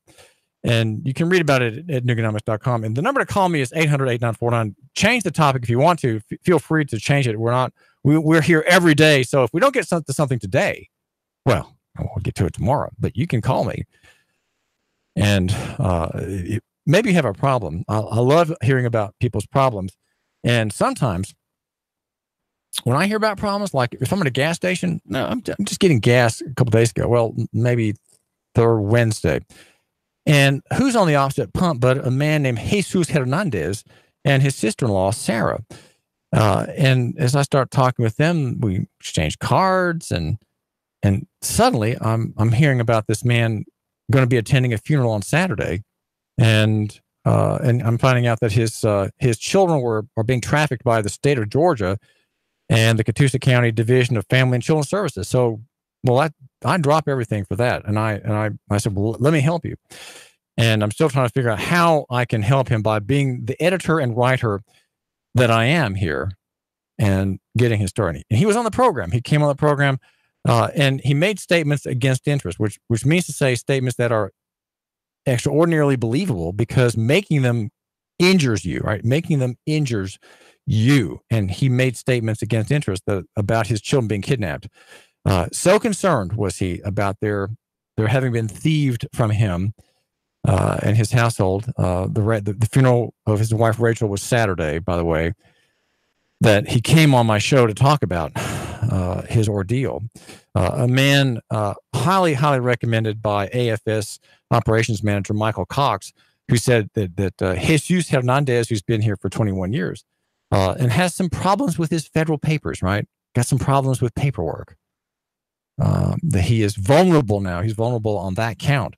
And you can read about it at Nuganomics.com. And the number to call me is 800-8949. Change the topic if you want to. Feel free to change it. We're here every day. So if we don't get to something today, well, we'll get to it tomorrow. But you can call me. And maybe you have a problem. I love hearing about people's problems. And sometimes when I hear about problems, like if I'm at a gas station, no, I'm just getting gas a couple days ago. Well, maybe third Wednesday. And who's on the opposite pump but a man named Jesus Hernandez and his sister-in-law, Sarah. And as I start talking with them, we exchange cards, and suddenly I'm hearing about this man going to be attending a funeral on Saturday. And I'm finding out that his children are being trafficked by the state of Georgia and the Catoosa County Division of Family and Children's Services. So, well, I drop everything for that. And I said, well, let me help you. And I'm still trying to figure out how I can help him by being the editor and writer that I am here and getting his story. And he was on the program. He came on the program and he made statements against interest, which means to say statements that are extraordinarily believable because making them injures you, right? Making them injures you. And he made statements against interest about his children being kidnapped. So concerned was he about their having been thieved from him and his household. The funeral of his wife Rachel was Saturday, by the way, that he came on my show to talk about his ordeal. A man highly recommended by AFS operations manager Michael Cox, who said that Jesus Hernandez, who's been here for 21 years and has some problems with his federal papers, right? Got some problems with paperwork. That he is vulnerable now. He's vulnerable on that count.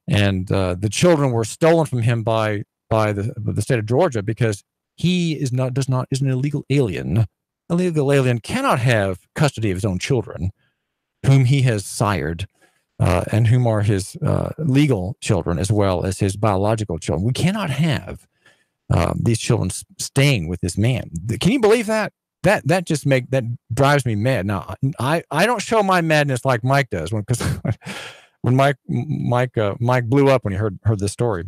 And the children were stolen from him by the state of Georgia because he is an illegal alien. An illegal alien cannot have custody of his own children, whom he has sired, and whom are his legal children as well as his biological children. We cannot have these children staying with this man. Can you believe that? That drives me mad. Now, I don't show my madness like Mike does because when Mike blew up when he heard this story.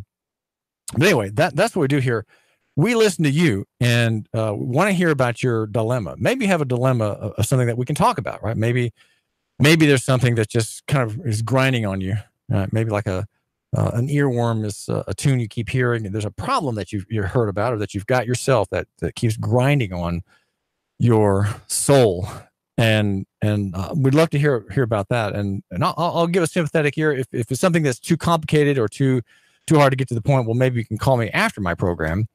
But anyway, that's what we do here. We listen to you and want to hear about your dilemma. Maybe you have a dilemma of something that we can talk about, right? Maybe there's something that just kind of is grinding on you. Maybe like an earworm is a tune you keep hearing, and there's a problem that you've heard about or that you've got yourself that keeps grinding on your soul, and we'd love to hear about that. And I'll give a sympathetic ear if it's something that's too complicated or too hard to get to the point. Well, maybe you can call me after my program.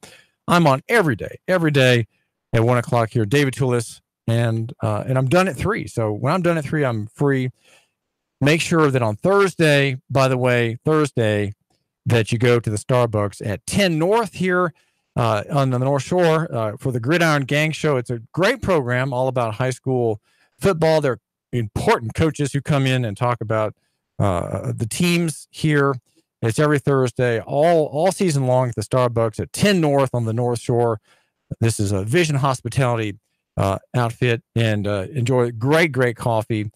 I'm on every day at 1:00 here. David Toulis, and I'm done at 3. So when I'm done at 3, I'm free. Make sure that on Thursday, by the way, that you go to the Starbucks at 10 North here. On the North Shore for the Gridiron Gang Show. It's a great program all about high school football. There are important coaches who come in and talk about the teams here. It's every Thursday, all season long at the Starbucks at 10 North on the North Shore. This is a Vision Hospitality outfit, and enjoy great coffee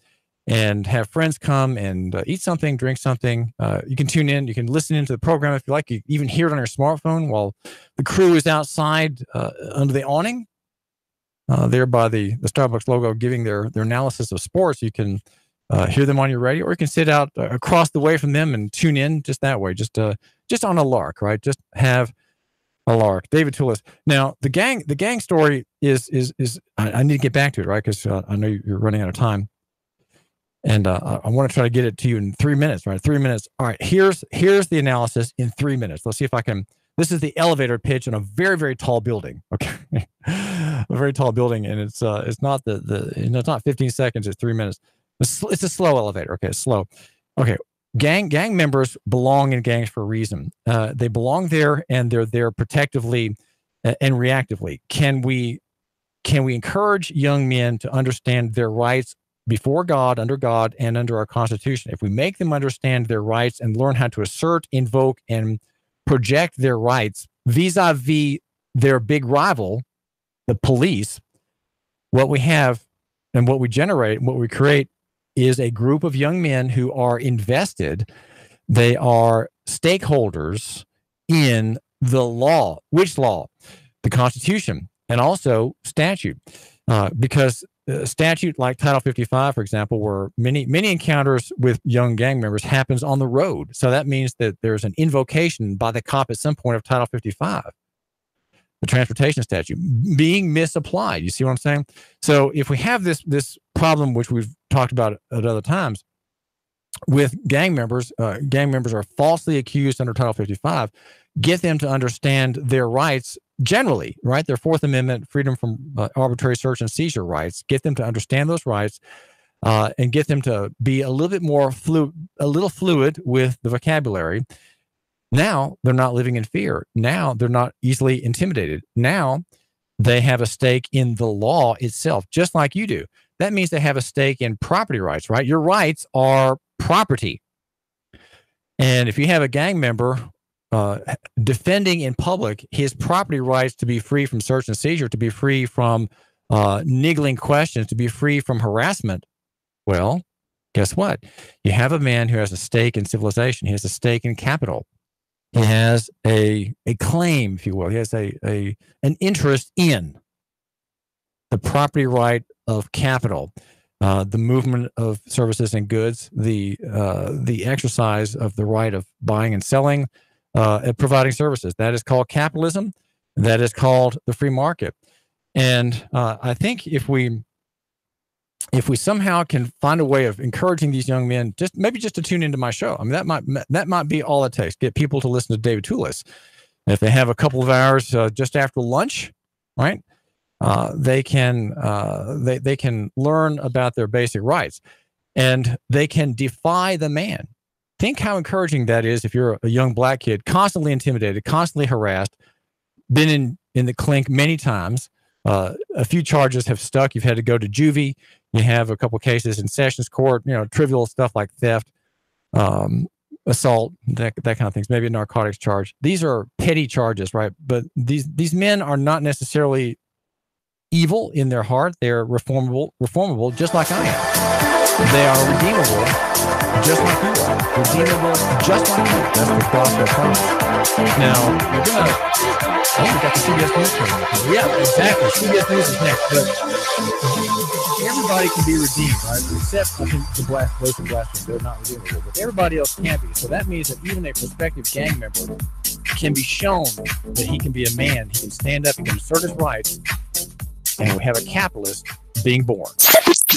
and have friends come and eat something, drink something. You can tune in. You can listen into the program if you like. You even hear it on your smartphone while the crew is outside under the awning there by the Starbucks logo giving their analysis of sports. You can hear them on your radio, or you can sit out across the way from them and tune in just that way, just on a lark, right? Just have a lark. David Toulis. Now, the gang story is I need to get back to it, right? Because I know you're running out of time. And I want to try to get it to you in 3 minutes, right? 3 minutes. All right, here's the analysis in 3 minutes. Let's see if I can. This is the elevator pitch in a very, very tall building. Okay, a very tall building, and it's not it's not 15 seconds. It's 3 minutes. It's a slow elevator. Okay, it's slow. Okay, gang members belong in gangs for a reason. They belong there, and they're there protectively and reactively. Can we encourage young men to understand their rights before God, and under our Constitution? If we make them understand their rights and learn how to assert, invoke, and project their rights vis-a-vis their big rival, the police, what we have and what we generate and what we create is a group of young men who are invested. They are stakeholders in the law. Which law? The Constitution and also statute. Because statute like Title 55, for example, where many encounters with young gang members happens on the road. So that means that there's an invocation by the cop at some point of Title 55, the transportation statute, being misapplied. You see what I'm saying? So if we have this problem, which we've talked about at other times, with gang members are falsely accused under Title 55, get them to understand their rights generally, right? Their Fourth Amendment freedom from arbitrary search and seizure rights, get them to understand those rights and get them to be a little bit more fluid with the vocabulary. Now they're not living in fear. Now they're not easily intimidated. Now they have a stake in the law itself, just like you do. That means they have a stake in property rights, right? Your rights are property. And if you have a gang member defending in public his property rights to be free from search and seizure, to be free from niggling questions, to be free from harassment, well, guess what? You have a man who has a stake in civilization. He has a stake in capital. He has a claim, if you will. He has an interest in the property right of capital, the movement of services and goods, the exercise of the right of buying and selling, and providing services. That is called capitalism. That is called the free market. And I think if we somehow can find a way of encouraging these young men, just to tune into my show. I mean, that might be all it takes. Get people to listen to David Toulis. If they have a couple of hours just after lunch, right? They can learn about their basic rights, and they can defy the man. Think how encouraging that is if you're a young black kid, constantly intimidated, constantly harassed, been in the clink many times. A few charges have stuck. You've had to go to juvie. You have a couple cases in sessions court, trivial stuff like theft, assault, that kind of things, maybe a narcotics charge. These are petty charges, right? But these men are not necessarily evil in their heart. They're reformable, just like I am. They are redeemable, just like you are. Redeemable, just like you. That's the gospel promise. Now, we're going to... Oh, we got the CBS News coming up. Yeah, exactly. CBS News is next. But everybody can be redeemed, right? Except, I think, those who blaspheme, they're not redeemable. But everybody else can be. So that means that even a prospective gang member can be shown that he can be a man. He can stand up, he can assert his rights, and we have a capitalist being born. 3, 2,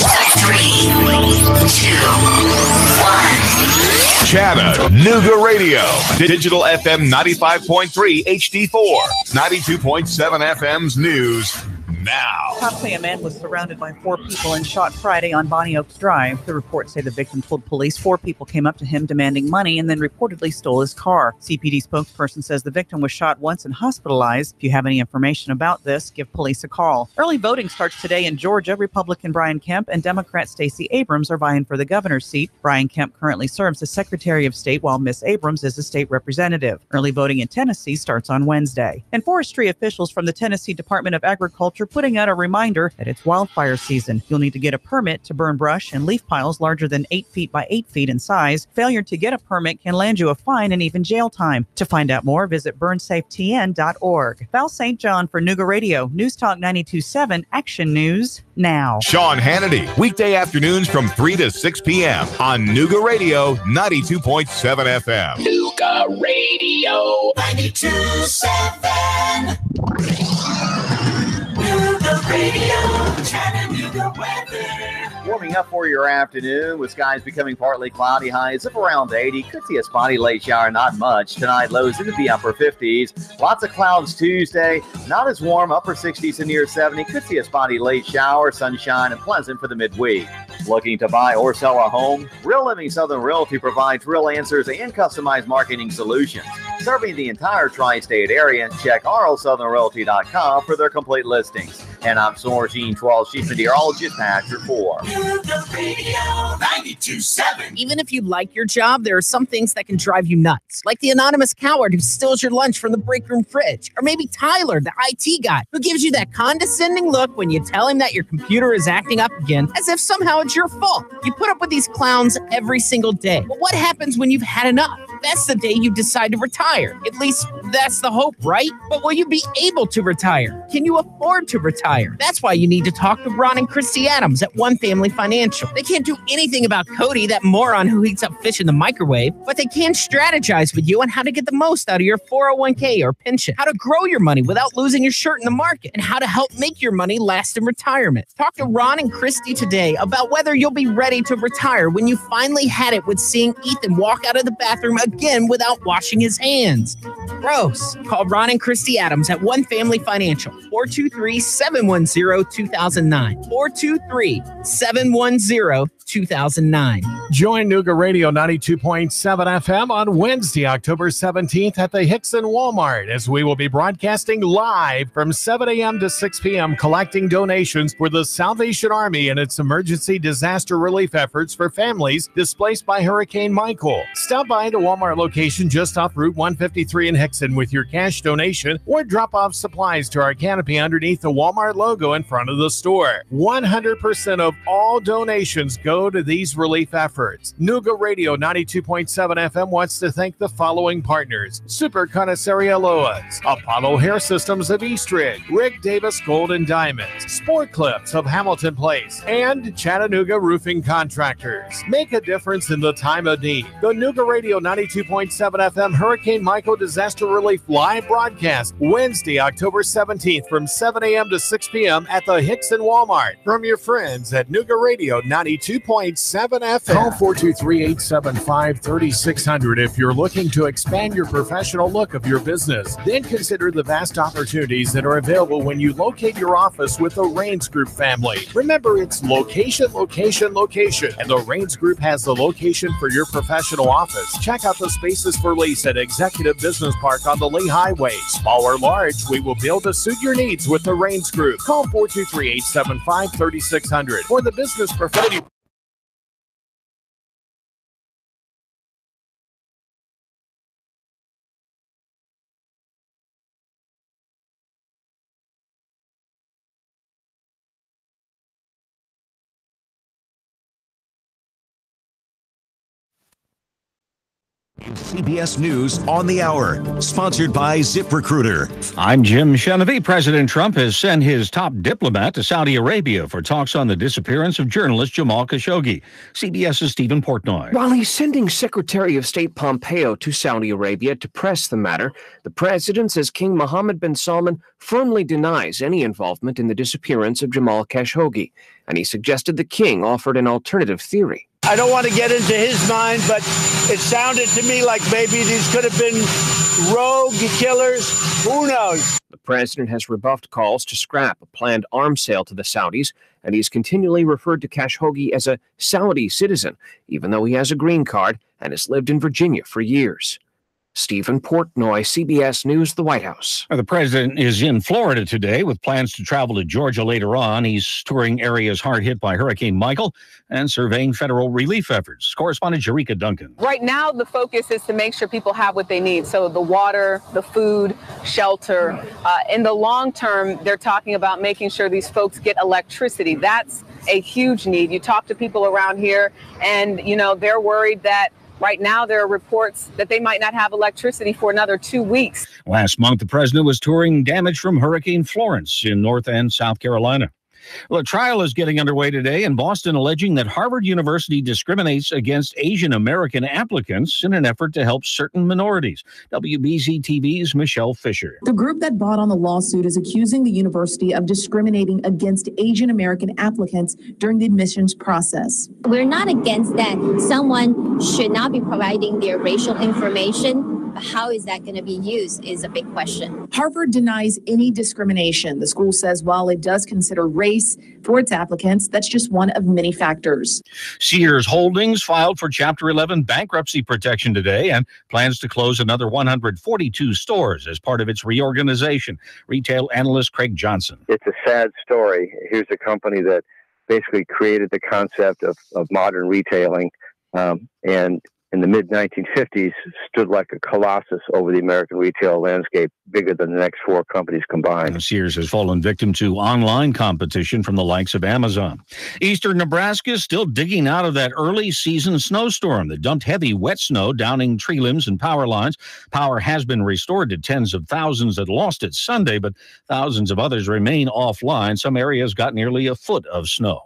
1. Chattanooga Radio. Digital FM 95.3 HD4. 92.7 FM's news now. Cops say a man was surrounded by 4 people and shot Friday on Bonnie Oaks Drive. The reports say the victim told police 4 people came up to him demanding money and then reportedly stole his car. CPD spokesperson says the victim was shot once and hospitalized. If you have any information about this, give police a call. Early voting starts today in Georgia. Republican Brian Kemp and Democrat Stacey Abrams are vying for the governor's seat. Brian Kemp currently serves as Secretary of State while Miss Abrams is a state representative. Early voting in Tennessee starts on Wednesday. And forestry officials from the Tennessee Department of Agriculture putting out a reminder that it's wildfire season. You'll need to get a permit to burn brush and leaf piles larger than 8 feet by 8 feet in size. Failure to get a permit can land you a fine and even jail time. To find out more, visit burnsafetn.org. Val St. John for Nooga Radio, News Talk 92.7, Action News now. Sean Hannity, weekday afternoons from 3 to 6 p.m. on Nooga Radio 92.7 FM. Nooga Radio 92.7. Nooga Radio, Chattanooga weather. Warming up for your afternoon with skies becoming partly cloudy, highs of around 80. Could see a spotty late shower, not much. Tonight, lows into the upper 50s. Lots of clouds Tuesday. Not as warm, upper 60s to near 70. Could see a spotty late shower, sunshine, and pleasant for the midweek. Looking to buy or sell a home? Real Living Southern Realty provides real answers and customized marketing solutions. Serving the entire tri-state area, check rlsouthernrealty.com for their complete listings. And I'm Sourcine 12, Chief Meteorologist Patrick 4. Radio 92.7. Even if you like your job, there are some things that can drive you nuts, like the anonymous coward who steals your lunch from the break room fridge, or maybe Tyler, the IT guy, who gives you that condescending look when you tell him that your computer is acting up again, as if somehow it's your fault. You put up with these clowns every single day. But what happens when you've had enough? That's the day you decide to retire. At least that's the hope, right? But will you be able to retire? Can you afford to retire? That's why you need to talk to Ron and Christy Adams at One Family Financial. They can't do anything about Cody, that moron who heats up fish in the microwave, but they can strategize with you on how to get the most out of your 401k or pension, how to grow your money without losing your shirt in the market, and how to help make your money last in retirement. Talk to Ron and Christy today about whether you'll be ready to retire when you finally had it with seeing Ethan walk out of the bathroom again without washing his hands. Gross. Call Ron and Christy Adams at One Family Financial, 423-710-2009, 423-710-2009. Join Nuga Radio 92.7 FM on Wednesday, October 17th at the Hickson Walmart, as we will be broadcasting live from 7 a.m. to 6 p.m. collecting donations for the Salvation Army and its emergency disaster relief efforts for families displaced by Hurricane Michael. Stop by the Walmart location just off Route 153 in Hickson with your cash donation, or drop off supplies to our canopy underneath the Walmart logo in front of the store. 100% of all donations go to these relief efforts. Nuga Radio 92.7 FM wants to thank the following partners: Super Connoisseria Loas, Apollo Hair Systems of Eastridge, Rick Davis Gold and Diamonds, Sport Clips of Hamilton Place, and Chattanooga Roofing Contractors. Make a difference in the time of need. The Nuga Radio 92.7 FM Hurricane Michael Disaster Relief live broadcast Wednesday, October 17th from 7 a.m. to 6 p.m. at the Hickson Walmart. From your friends at Nuga Radio 92.7 FM. Call 423-875-3600 if you're looking to expand your professional look of your business. Then consider the vast opportunities that are available when you locate your office with the Rains Group family. Remember, it's location, location, location. And the Rains Group has the location for your professional office. Check out the spaces for lease at Executive Business Park on the Lee Highway. Small or large, we will build to suit your needs with the Rains Group. Call 423-875-3600 for the business professional. CBS News on the Hour, sponsored by ZipRecruiter. I'm Jim Chenevey. President Trump has sent his top diplomat to Saudi Arabia for talks on the disappearance of journalist Jamal Khashoggi. CBS's Stephen Portnoy. While he's sending Secretary of State Pompeo to Saudi Arabia to press the matter, the president says King Mohammed bin Salman firmly denies any involvement in the disappearance of Jamal Khashoggi, and he suggested the king offered an alternative theory. I don't want to get into his mind, but it sounded to me like maybe these could have been rogue killers. Who knows? The president has rebuffed calls to scrap a planned arms sale to the Saudis, and he's continually referred to Khashoggi as a Saudi citizen, even though he has a green card and has lived in Virginia for years. Stephen Portnoy, CBS News, the White House. The president is in Florida today with plans to travel to Georgia later on. He's touring areas hard hit by Hurricane Michael and surveying federal relief efforts. Correspondent Jerika Duncan. Right now, the focus is to make sure people have what they need. So the water, the food, shelter. In the long term, they're talking about making sure these folks get electricity. That's a huge need. You talk to people around here and, they're worried that right now, there are reports that they might not have electricity for another 2 weeks. Last month, the president was touring damage from Hurricane Florence in North and South Carolina. Well, a trial is getting underway today in Boston alleging that Harvard University discriminates against Asian American applicants in an effort to help certain minorities. WBZ TV's Michelle Fisher. The group that brought on the lawsuit is accusing the university of discriminating against Asian American applicants during the admissions process. We're not against that. Someone should not be providing their racial information how is that going to be used is a big question. Harvard denies any discrimination. The school says while it does consider race for its applicants, that's just one of many factors. Sears Holdings filed for Chapter 11 bankruptcy protection today and plans to close another 142 stores as part of its reorganization. Retail analyst Craig Johnson. It's a sad story. Here's a company that basically created the concept of modern retailing, and in the mid-1950s stood like a colossus over the American retail landscape, bigger than the next four companies combined. Sears has fallen victim to online competition from the likes of Amazon. Eastern Nebraska is still digging out of that early season snowstorm that dumped heavy wet snow, downing tree limbs and power lines. Power has been restored to tens of thousands that lost it Sunday, but thousands of others remain offline. Some areas got nearly a foot of snow.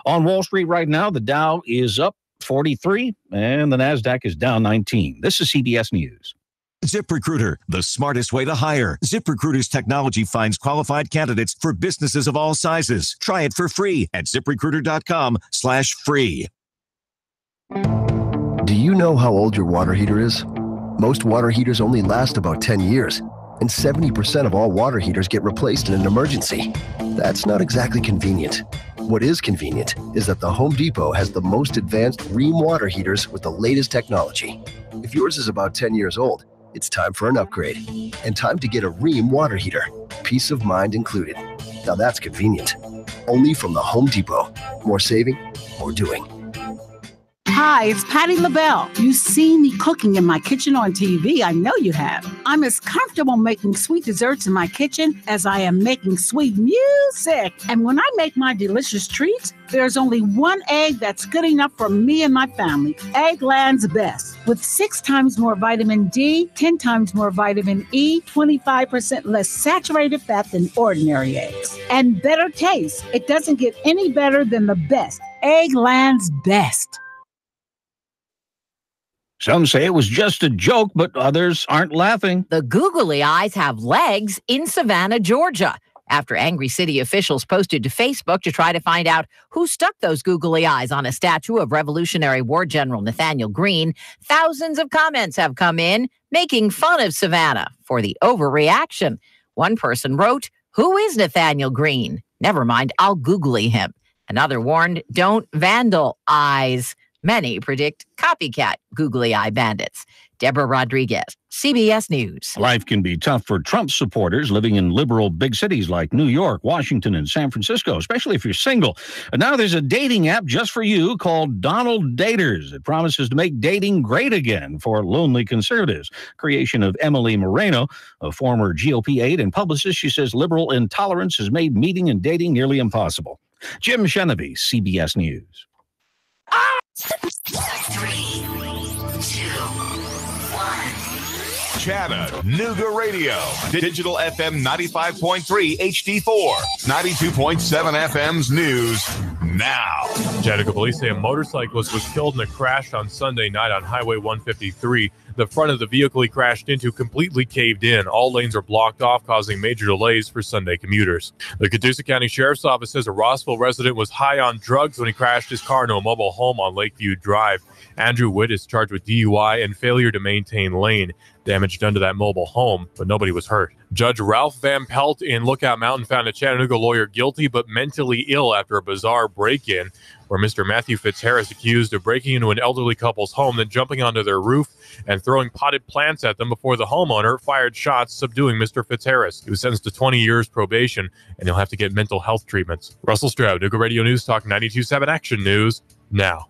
On Wall Street right now, the Dow is up 43 and the NASDAQ is down 19. This is CBS News. ZipRecruiter, the smartest way to hire. ZipRecruiter's technology finds qualified candidates for businesses of all sizes. Try it for free at ZipRecruiter.com/free. Do you know how old your water heater is? Most water heaters only last about 10 years, and 70% of all water heaters get replaced in an emergency. That's not exactly convenient. What is convenient is that the Home Depot has the most advanced Rheem water heaters with the latest technology. If yours is about 10 years old, it's time for an upgrade and time to get a Rheem water heater, peace of mind included. Now that's convenient. Only from the Home Depot. More saving, more doing. Hi, it's Patti LaBelle. You've seen me cooking in my kitchen on TV. I know you have. I'm as comfortable making sweet desserts in my kitchen as I am making sweet music. And when I make my delicious treats, there's only one egg that's good enough for me and my family. Eggland's Best. With 6 times more vitamin D, 10 times more vitamin E, 25% less saturated fat than ordinary eggs. And better taste. It doesn't get any better than the best. Eggland's Best. Some say it was just a joke, but others aren't laughing. The googly eyes have legs in Savannah, Georgia, after angry city officials posted to Facebook to try to find out who stuck those googly eyes on a statue of Revolutionary War General Nathaniel Greene. Thousands of comments have come in making fun of Savannah for the overreaction. One person wrote, "Who is Nathaniel Greene? Never mind, I'll googly him." Another warned, "Don't vandal eyes." Many predict copycat googly eye bandits. Deborah Rodriguez, CBS News. Life can be tough for Trump supporters living in liberal big cities like New York, Washington, and San Francisco, especially if you're single. And now there's a dating app just for you called Donald Daters. It promises to make dating great again for lonely conservatives. Creation of Emily Moreno, a former GOP aide and publicist. She says liberal intolerance has made meeting and dating nearly impossible. Jim Shenevy, CBS News. 3, 2, 1. Chattanooga Radio. Digital FM 95.3 HD4. 92.7 FM's news now. Chattanooga police say a motorcyclist was killed in a crash on Sunday night on Highway 153. The front of the vehicle he crashed into completely caved in. All lanes are blocked off, causing major delays for Sunday commuters. The Catoosa County Sheriff's Office says a Rossville resident was high on drugs when he crashed his car into a mobile home on Lakeview Drive. Andrew Witt is charged with DUI and failure to maintain lane. Damage done to that mobile home, but nobody was hurt. Judge Ralph Van Pelt in Lookout Mountain found a Chattanooga lawyer guilty but mentally ill after a bizarre break-in where Mr. Matthew Fitzharris accused of breaking into an elderly couple's home, then jumping onto their roof and throwing potted plants at them before the homeowner fired shots, subduing Mr. Fitzharris. He was sentenced to 20 years probation, and he'll have to get mental health treatments. Russell Stroud, Nooga Radio News Talk 92.7 Action News, now.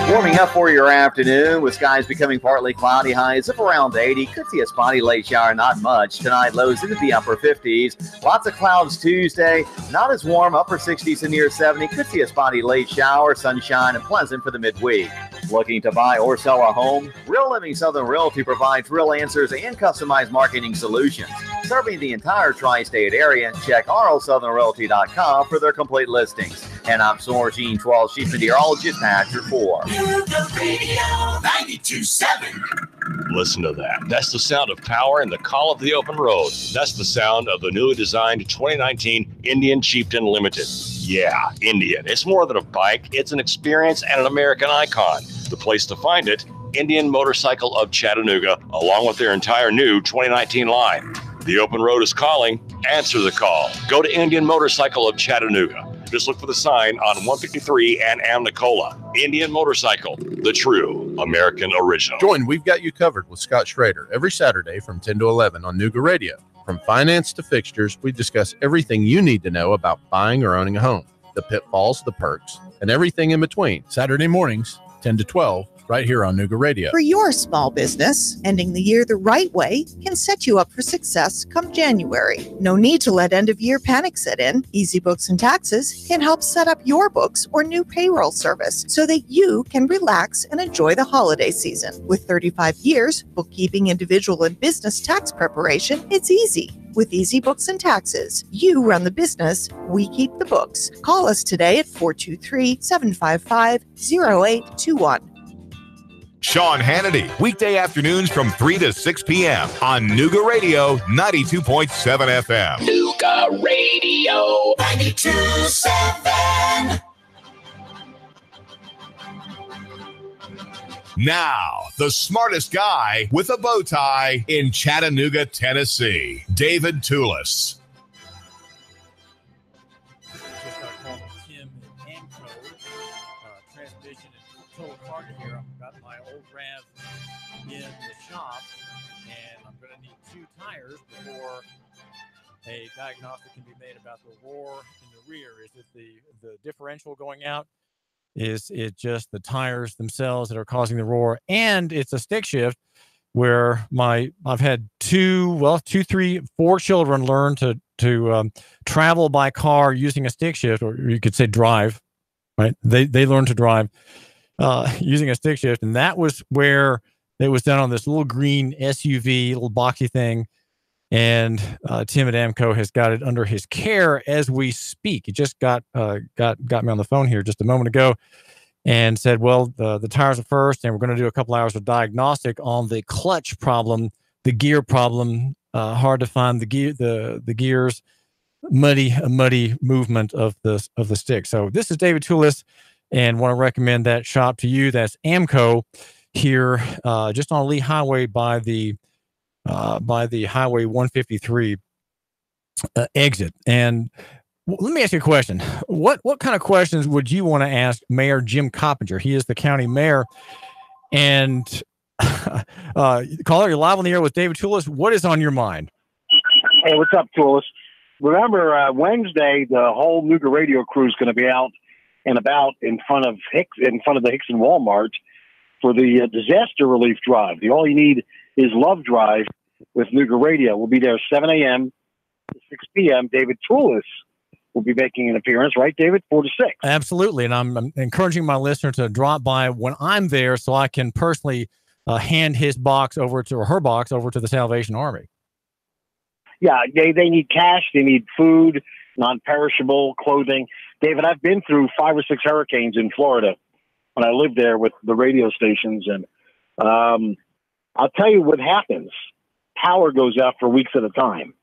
Warming up for your afternoon with skies becoming partly cloudy, highs of around 80. Could see a spotty late shower, not much. Tonight, lows into the upper 50s. Lots of clouds Tuesday. Not as warm, upper 60s and near 70. Could see a spotty late shower, sunshine, and pleasant for the midweek. Looking to buy or sell a home? Real Living Southern Realty provides real answers and customized marketing solutions. Serving the entire tri-state area, check rlsouthernrealty.com for their complete listings. And I'm Soar Gene 12, Chief Meteorologist, Patrick 4. Nooga Radio 92.7. Listen to that. That's the sound of power and the call of the open road. That's the sound of the newly designed 2019 Indian Chieftain Limited. Yeah, Indian. It's more than a bike. It's an experience and an American icon. The place to find it, Indian Motorcycle of Chattanooga, along with their entire new 2019 line. The open road is calling. Answer the call. Go to Indian Motorcycle of Chattanooga. Just look for the sign on 153 and Amnicola. Indian Motorcycle, the true American original. Join We've Got You Covered with Scott Schrader every Saturday from 10 to 11 on Nuga Radio. From finance to fixtures, we discuss everything you need to know about buying or owning a home, the pitfalls, the perks, and everything in between. Saturday mornings, 10 to 12, right here on Nuga Radio. For your small business, ending the year the right way can set you up for success come January. No need to let end-of-year panic set in. Easy Books and Taxes can help set up your books or new payroll service so that you can relax and enjoy the holiday season. With 35 years, bookkeeping, individual, and business tax preparation, it's easy. With Easy Books and Taxes, you run the business, we keep the books. Call us today at 423-755-0821. Sean Hannity, weekday afternoons from 3 to 6 p.m. on Nuga Radio 92.7 FM. Nuga Radio 92.7. Now, the smartest guy with a bow tie in Chattanooga, Tennessee, David Toulis. In the shop, and I'm going to need 2 tires before a diagnostic can be made about the roar in the rear. Is it the differential going out? Is it just the tires themselves that are causing the roar? And it's a stick shift where I've had 4 children learn to travel by car using a stick shift, or you could say drive, right? They learn to drive using a stick shift, and that was where it was done on this little green SUV, little boxy thing. And Tim at AMCO has got it under his care as we speak. He just got me on the phone here just a moment ago and said, well, the tires are first, and we're going to do a couple hours of diagnostic on the clutch problem, the gear problem, hard to find the gears, muddy movement of the stick. So this is David Toulis, and want to recommend that shop to you. That's AMCO here, just on Lee Highway by the Highway 153 exit. And let me ask you a question. What kind of questions would you want to ask Mayor Jim Coppinger? He is the county mayor. And caller, you're live on the air with David Toulis. What is on your mind? Hey, what's up, Toulis? Remember, Wednesday, the whole Nuga Radio crew is going to be out and about in front of the Hickson Walmart for the disaster relief drive. The All You Need Is Love drive with Nuga Radio. We'll be there 7 a.m. to 6 p.m. David Toulis will be making an appearance, right, David? 4 to 6. Absolutely. And I'm encouraging my listener to drop by when I'm there so I can personally hand his box over to, or her box over to the Salvation Army. Yeah, they need cash. They need food, non-perishable clothing. David, I've been through 5 or 6 hurricanes in Florida when I lived there with the radio stations. And I'll tell you what happens. Power goes out for weeks at a time.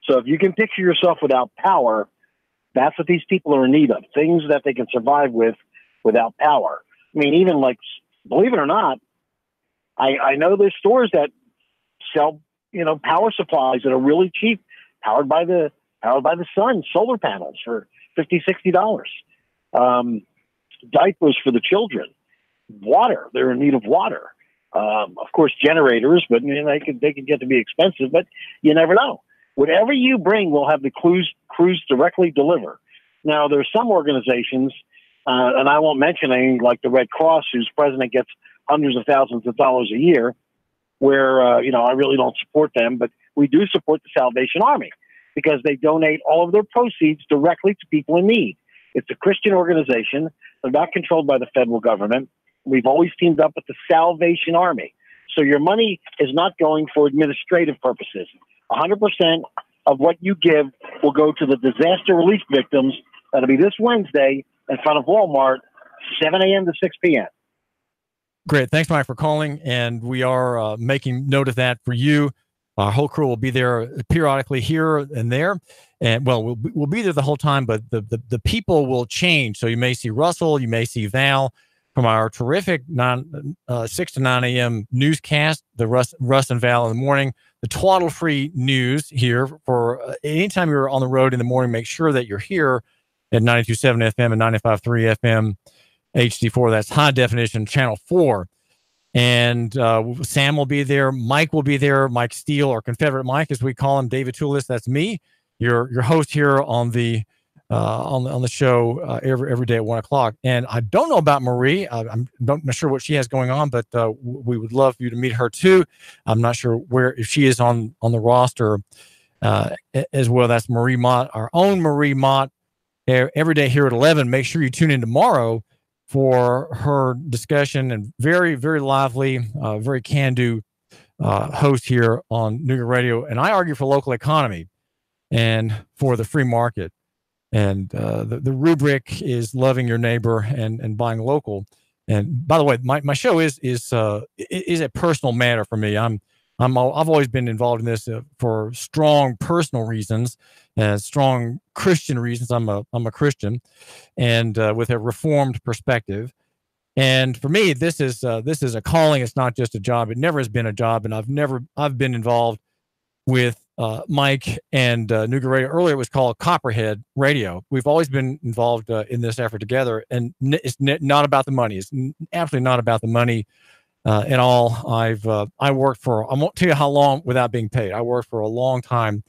So if you can picture yourself without power, that's what these people are in need of, things that they can survive with without power. I mean, even like, believe it or not, I know there's stores that sell, power supplies that are really cheap, powered by the sun, solar panels for $50, $60. Diapers for the children, water. They're in need of water. Of course, generators, but they can get to be expensive. But you never know. Whatever you bring, we'll have the crews directly deliver. Now, there's some organizations, and I won't mention any, like the Red Cross, whose president gets hundreds of thousands of dollars a year, where I really don't support them, but we do support the Salvation Army because they donate all of their proceeds directly to people in need. It's a Christian organization. They're not controlled by the federal government. We've always teamed up with the Salvation Army. So your money is not going for administrative purposes. 100% of what you give will go to the disaster relief victims. That'll be this Wednesday in front of Walmart, 7 a.m. to 6 p.m. Great. Thanks, Mike, for calling. And we are making note of that for you. Our whole crew will be there periodically here and there. And well, we'll be there the whole time, but the people will change. So you may see Russell, you may see Val from our terrific 6 to 9 a.m. newscast, the Russ and Val in the morning, the twaddle-free news here for anytime you're on the road in the morning. Make sure that you're here at 92.7 FM and 95.3 FM HD4. That's high definition, channel 4. And Sam will be there. Mike will be there. Mike Steele, or Confederate Mike, as we call him. David Toulis, that's me, your host here on the show every day at 1 o'clock. And I don't know about Marie. I'm not sure what she has going on, but we would love for you to meet her too. I'm not sure if she is on the roster as well. That's Marie Mott, our own Marie Mott, every day here at 11. Make sure you tune in tomorrow for her discussion, and very, very lively, very can-do host here on Nooga Radio. And I argue for local economy and for the free market. And the rubric is loving your neighbor and buying local. And by the way, my show is a personal matter for me. I've always been involved in this for strong personal reasons, strong Christian reasons. I'm a Christian, and with a Reformed perspective. And for me, this is a calling. It's not just a job. It never has been a job, and I've been involved with Mike and Nooga Radio. Earlier, it was called Copperhead Radio. We've always been involved in this effort together, and it's not about the money. It's absolutely not about the money at all. I worked for, I won't tell you how long without being paid. I worked for a long time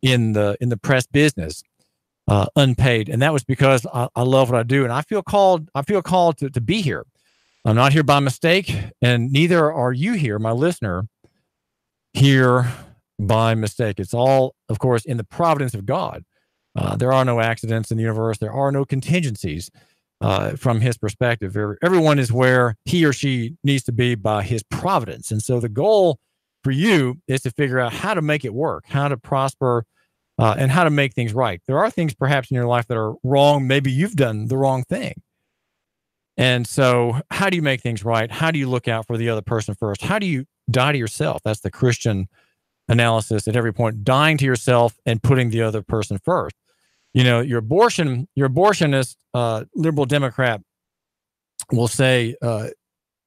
in the press business, unpaid, and that was because I love what I do, and I feel called to be here. I'm not here by mistake, and neither are you here, my listener, here by mistake. It's all, of course, in the providence of God. There are no accidents in the universe. There are no contingencies from his perspective. Everyone is where he or she needs to be by his providence. And so the goal for you is to figure out how to make it work, how to prosper, and how to make things right. There are things perhaps in your life that are wrong. Maybe you've done the wrong thing. And so how do you make things right? How do you look out for the other person first? How do you die to yourself? That's the Christian analysis at every point, dying to yourself and putting the other person first. You know, your abortionist liberal Democrat will say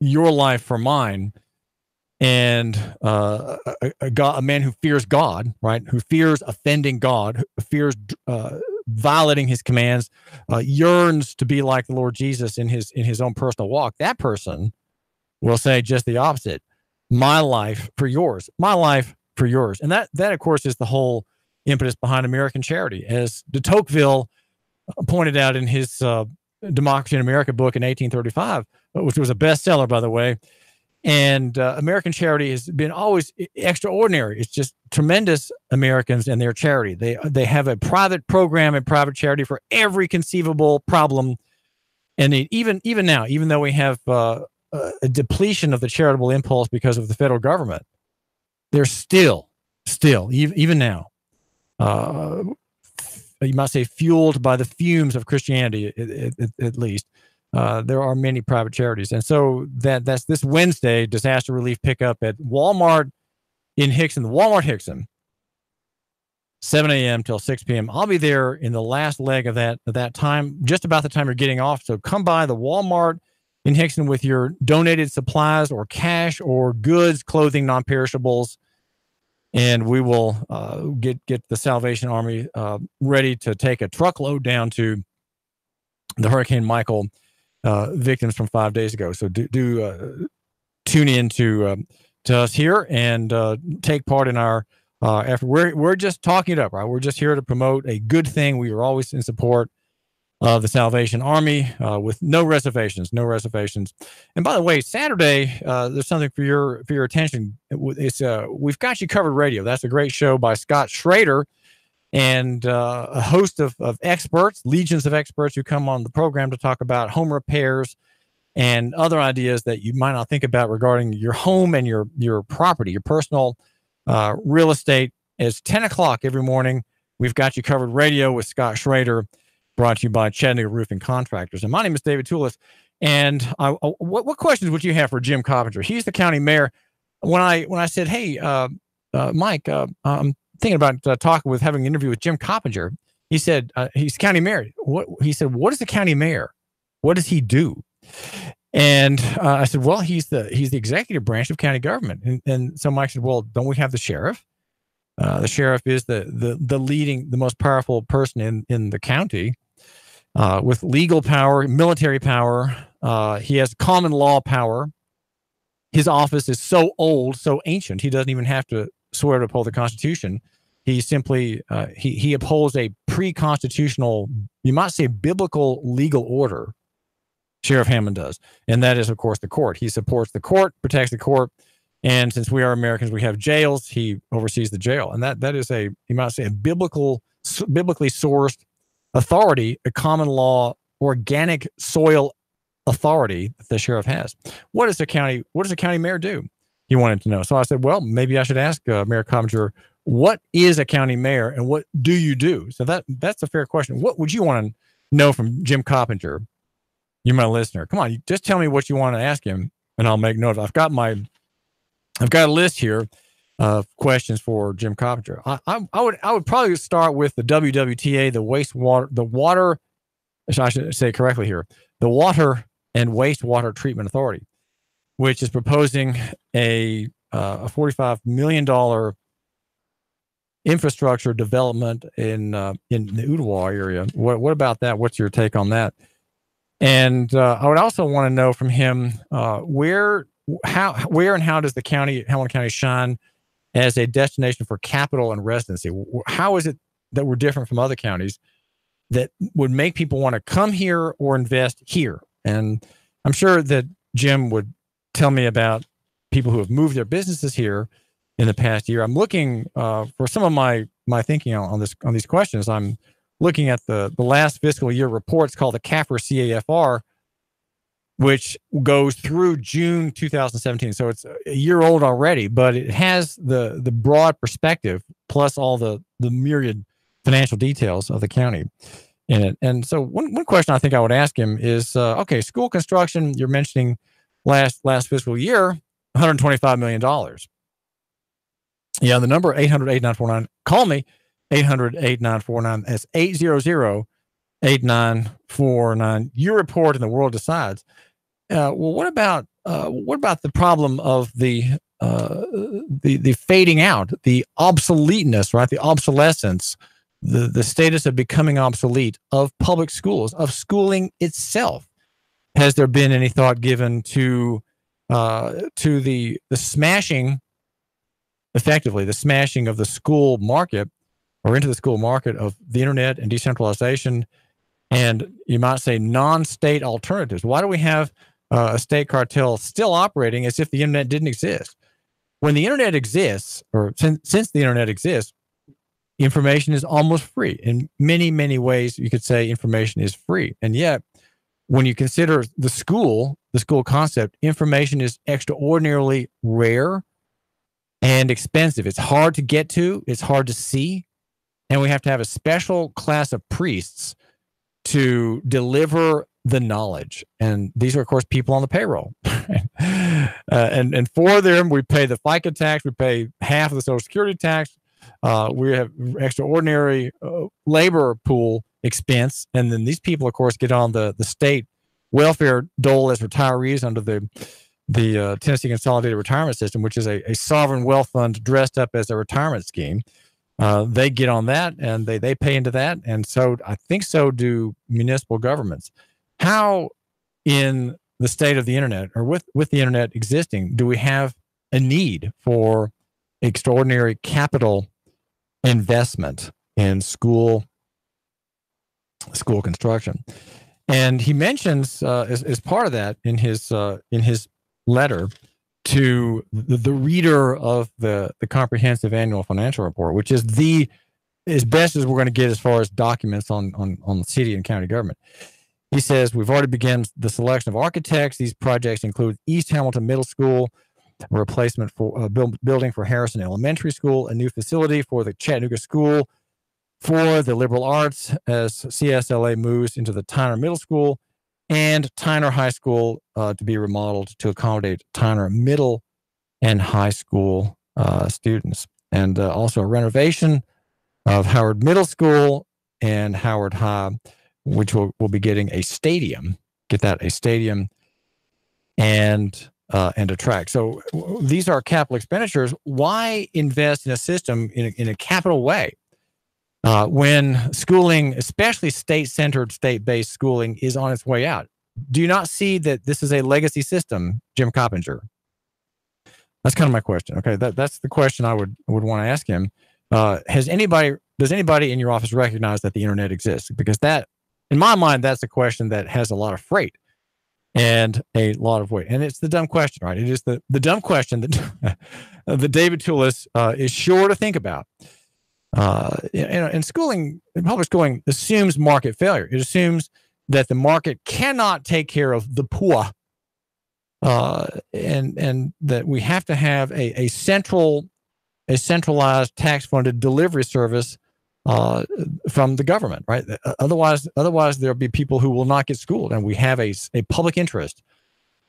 your life for mine, and a man who fears God, right, who fears offending God, who fears violating his commands, yearns to be like the Lord Jesus in his own personal walk. That person will say just the opposite. My life for yours. My life for yours. And that of course is the whole impetus behind American charity, as de Tocqueville pointed out in his Democracy in America book in 1835, which was a bestseller, by the way. And American charity has been always extraordinary. It's just tremendous Americans and their charity. They have a private program and private charity for every conceivable problem. And even now, even though we have a depletion of the charitable impulse because of the federal government, they're still, even now, you might say fueled by the fumes of Christianity, at least. There are many private charities. And so that's this Wednesday, disaster relief pickup at Walmart in Hickson, the Walmart Hickson, 7 a.m. till 6 p.m. I'll be there in the last leg of that time, just about the time you're getting off. So come by the Walmart in Hickson with your donated supplies or cash or goods, clothing, non-perishables, and we will get the Salvation Army ready to take a truckload down to the Hurricane Michael victims from 5 days ago. So do tune in to us here and take part in our effort. We're just talking it up, right? We're just here to promote a good thing. We are always in support of the Salvation Army with no reservations. And by the way, Saturday there's something for your attention. It's We've Got You Covered Radio. That's a great show by Scott Schrader and a host of experts, legions of experts who come on the program to talk about home repairs and other ideas that you might not think about regarding your home and your property, your personal real estate. It's 10 o'clock every morning. We've Got You Covered Radio with Scott Schrader, brought to you by Chattanooga Roofing Contractors. And my name is David Toulis. And what questions would you have for Jim Coppinger? He's the county mayor. When I said, hey, Mike, I'm thinking about having an interview with Jim Coppinger. He said, he's county mayor. He said, what is the county mayor? What does he do? And I said, well, he's the executive branch of county government. And so Mike said, well, don't we have the sheriff? The sheriff is the leading, the most powerful person in the county, with legal power, military power. He has common law power. His office is so old, so ancient, he doesn't even have to swear to uphold the Constitution. He simply he upholds a pre-constitutional, you might say, biblical legal order. Sheriff Hammond does, and that is, of course, the court. He supports the court, protects the court, and since we are Americans, we have jails. He oversees the jail, and that is you might say, a biblically sourced authority, a common law, organic soil authority that the sheriff has. What does the county mayor do? He wanted to know. So I said, well, maybe I should ask Mayor Coppinger, what is a county mayor and what do you do? So that's a fair question. What would you want to know from Jim Coppinger? You're my listener. Come on, just tell me what you want to ask him, and I'll make note of it. I've got a list here of questions for Jim Coppinger. I would probably start with the WWTA, I should say correctly here, the Water and Wastewater Treatment Authority, which is proposing a $45 million infrastructure development in the Ottawa area. What about that? What's your take on that? And I would also want to know from him where and how does Hamilton County shine as a destination for capital and residency? How is it that we're different from other counties that would make people want to come here or invest here? And I'm sure that Jim would tell me about people who have moved their businesses here in the past year. I'm looking for some of my thinking on these questions. I'm looking at the last fiscal year reports called the CAFR CAFR, which goes through June 2017. So it's a year old already, but it has the broad perspective plus all the myriad financial details of the county in it. And so one question I think I would ask him is, okay, school construction, you're mentioning last fiscal year, $125 million. Yeah, the number 800-8949. Call me, 800-8949. That's 800-8949. You report and the world decides. Well, what about the problem of the fading out, the obsoleteness, right? The obsolescence, the status of becoming obsolete of public schools, of schooling itself. Has there been any thought given to the smashing, effectively the smashing of the school market, or into the school market of the internet and decentralization, and you might say non-state alternatives? Why do we have a state cartel still operating as if the internet didn't exist? When the internet exists, or since the internet exists, information is almost free. In many, many ways, you could say information is free. And yet, when you consider the school concept, information is extraordinarily rare and expensive. It's hard to get to, it's hard to see, and we have to have a special class of priests to deliver the knowledge. And these are, of course, people on the payroll. and for them, we pay the FICA tax, we pay half of the Social Security tax, we have extraordinary labor pool expense, and then these people, of course, get on the state welfare dole as retirees under the Tennessee Consolidated Retirement System, which is a sovereign wealth fund dressed up as a retirement scheme. They get on that, and they pay into that, and so I think so do municipal governments. How, in the state of the internet, or with the internet existing, do we have a need for extraordinary capital investment in school construction? And he mentions as part of that in his letter to the reader of the comprehensive annual financial report, which is as best as we're going to get as far as documents on city and county government. He says, we've already begun the selection of architects. These projects include East Hamilton Middle School, a replacement for building for Harrison Elementary School, a new facility for the Chattanooga School for the Liberal Arts as CSLA moves into the Tyner Middle School, and Tyner High School to be remodeled to accommodate Tyner Middle and High School students. And also a renovation of Howard Middle School and Howard High, which will be getting a stadium. Get that, a stadium and a track. So these are capital expenditures. Why invest in a system in a capital way when schooling, especially state-centered, state-based schooling, is on its way out? Do you not see that this is a legacy system, Jim Coppinger? That's kind of my question. Okay, that's the question I would want to ask him. Does anybody in your office recognize that the internet exists? Because that, in my mind, that's a question that has a lot of freight and a lot of weight. And it's the dumb question, right? It is the dumb question that that David Toulis is sure to think about. And schooling, public schooling assumes market failure. It assumes that the market cannot take care of the poor, and that we have to have a centralized tax-funded delivery service from the government, right? Otherwise there'll be people who will not get schooled, and we have a public interest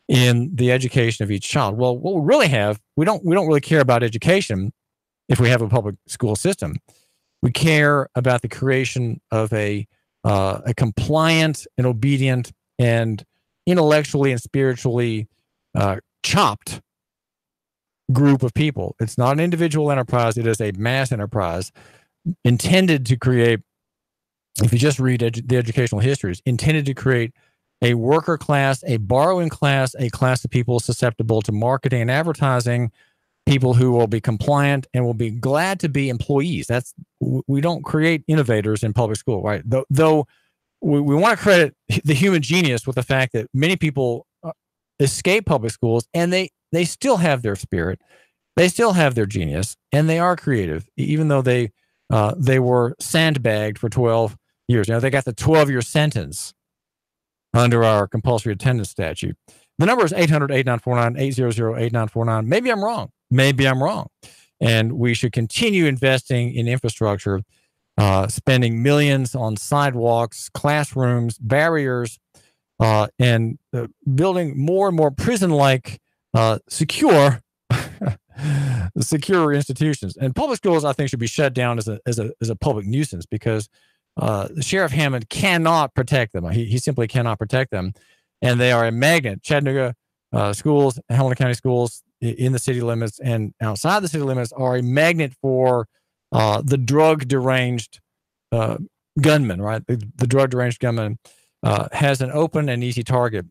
in the education of each child. Well, what we really have, we don't really care about education if we have a public school system. We care about the creation of a compliant and obedient and intellectually and spiritually chopped group of people. It's not an individual enterprise. It is a mass enterprise intended to create, if you just read the educational histories, intended to create a worker class, a borrowing class, a class of people susceptible to marketing and advertising, people who will be compliant and will be glad to be employees. We don't create innovators in public school, right? Though we want to credit the human genius with the fact that many people escape public schools and they still have their spirit, they still have their genius, and they are creative, even though they were sandbagged for 12 years. You know, they got the 12-year sentence under our compulsory attendance statute. The number is 800-8949, 800-8949. Maybe I'm wrong. Maybe I'm wrong. And we should continue investing in infrastructure, spending millions on sidewalks, classrooms, barriers, and building more and more prison-like secure institutions. And public schools, I think, should be shut down as a public nuisance, because Sheriff Hammond cannot protect them. He simply cannot protect them. And they are a magnet. Chattanooga schools, Hamilton County schools in the city limits and outside the city limits are a magnet for the drug deranged gunman, right? The drug deranged gunman has an open and easy target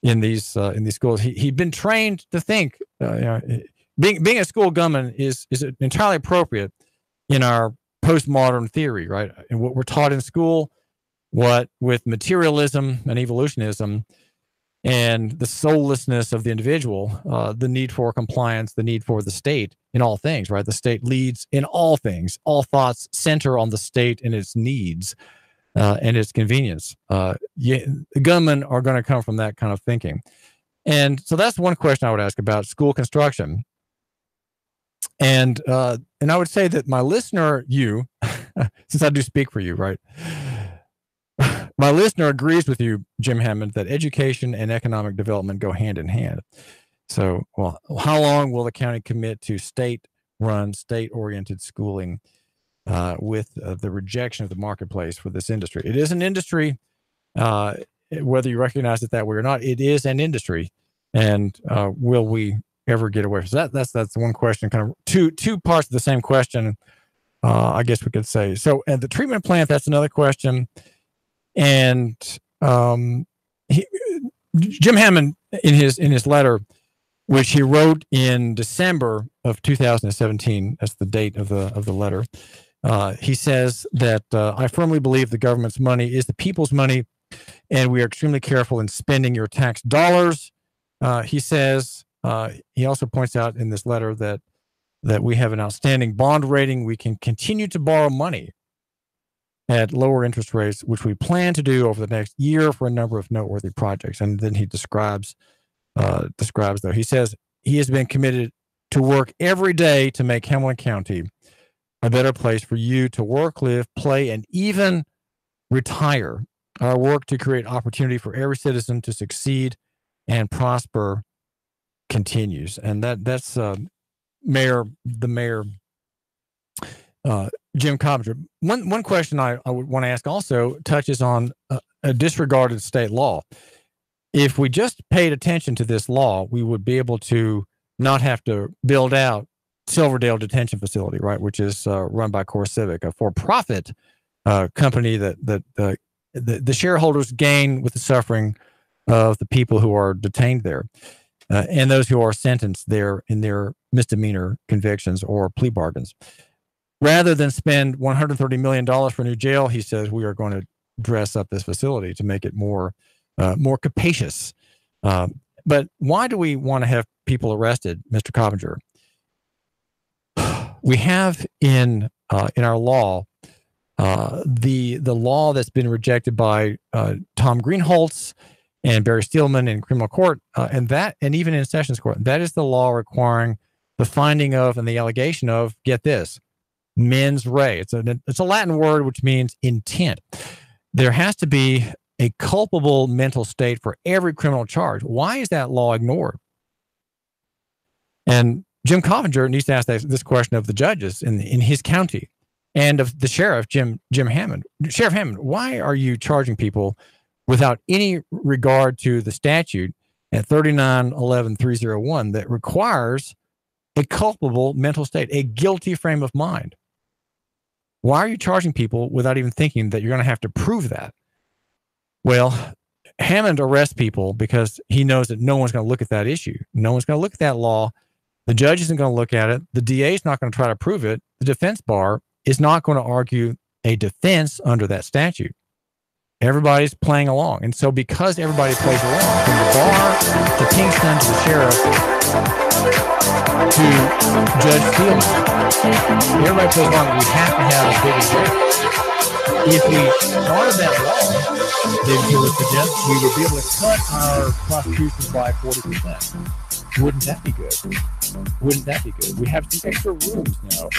in these schools. He'd been trained to think, being a school gunman is entirely appropriate in our postmodern theory, right? And what we're taught in school, what with materialism and evolutionism and the soullessness of the individual, the need for compliance, the need for the state in all things, right? The state leads in all things. All thoughts center on the state and its needs and its convenience. The gunmen are going to come from that kind of thinking. And so that's one question I would ask about school construction. And I would say that my listener, you, since I do speak for you, right? My listener agrees with you, Jim Hammond, that education and economic development go hand in hand. So, well, how long will the county commit to state-run, state-oriented schooling with the rejection of the marketplace for this industry? It is an industry, whether you recognize it that way or not. It is an industry, and will we ever get away from that? That's one question. Kind of two parts of the same question, I guess we could say. So, and the treatment plant, that's another question. And Jim Hammond, in his letter, which he wrote in December of 2017, that's the date of the letter, he says that I firmly believe the government's money is the people's money, and we are extremely careful in spending your tax dollars. He says, he also points out in this letter that we have an outstanding bond rating. We can continue to borrow money at lower interest rates, which we plan to do over the next year for a number of noteworthy projects. And then he describes though, he says he has been committed to work every day to make Hamilton County a better place for you to work, live, play, and even retire. Our work to create opportunity for every citizen to succeed and prosper continues. And that's the mayor, Jim Coppinger. One question I would want to ask also touches on a disregarded state law. If we just paid attention to this law, we would be able to not have to build out Silverdale Detention Facility, right, which is run by Core Civic, a for-profit company that the shareholders gain with the suffering of the people who are detained there and those who are sentenced there in their misdemeanor convictions or plea bargains. Rather than spend $130 million for a new jail, he says we are going to dress up this facility to make it more capacious. But why do we want to have people arrested, Mr. Coppinger? We have in our law the law that's been rejected by Tom Greenholz and Barry Steelman in criminal court, and even in Sessions Court. That is the law requiring the finding of and the allegation of, get this, mens rea. It's a Latin word which means intent. There has to be a culpable mental state for every criminal charge. Why is that law ignored? And Jim Coppinger needs to ask this question of the judges in his county and of the sheriff, Jim Hammond. Sheriff Hammond, why are you charging people without any regard to the statute at 39-11-301 that requires a culpable mental state, a guilty frame of mind? Why are you charging people without even thinking that you're going to have to prove that? Well, Hammond arrests people because he knows that no one's going to look at that issue. No one's going to look at that law. The judge isn't going to look at it. The DA is not going to try to prove it. The defense bar is not going to argue a defense under that statute. Everybody's playing along. And so because everybody plays along, from the bar to Kingston to the sheriff to Judge Steelman, everybody plays along. We have to have a bigger jail. If we started that law, then he would suggest we would be able to cut our prosecutions by 40%. Wouldn't that be good? Wouldn't that be good? We have some extra rooms now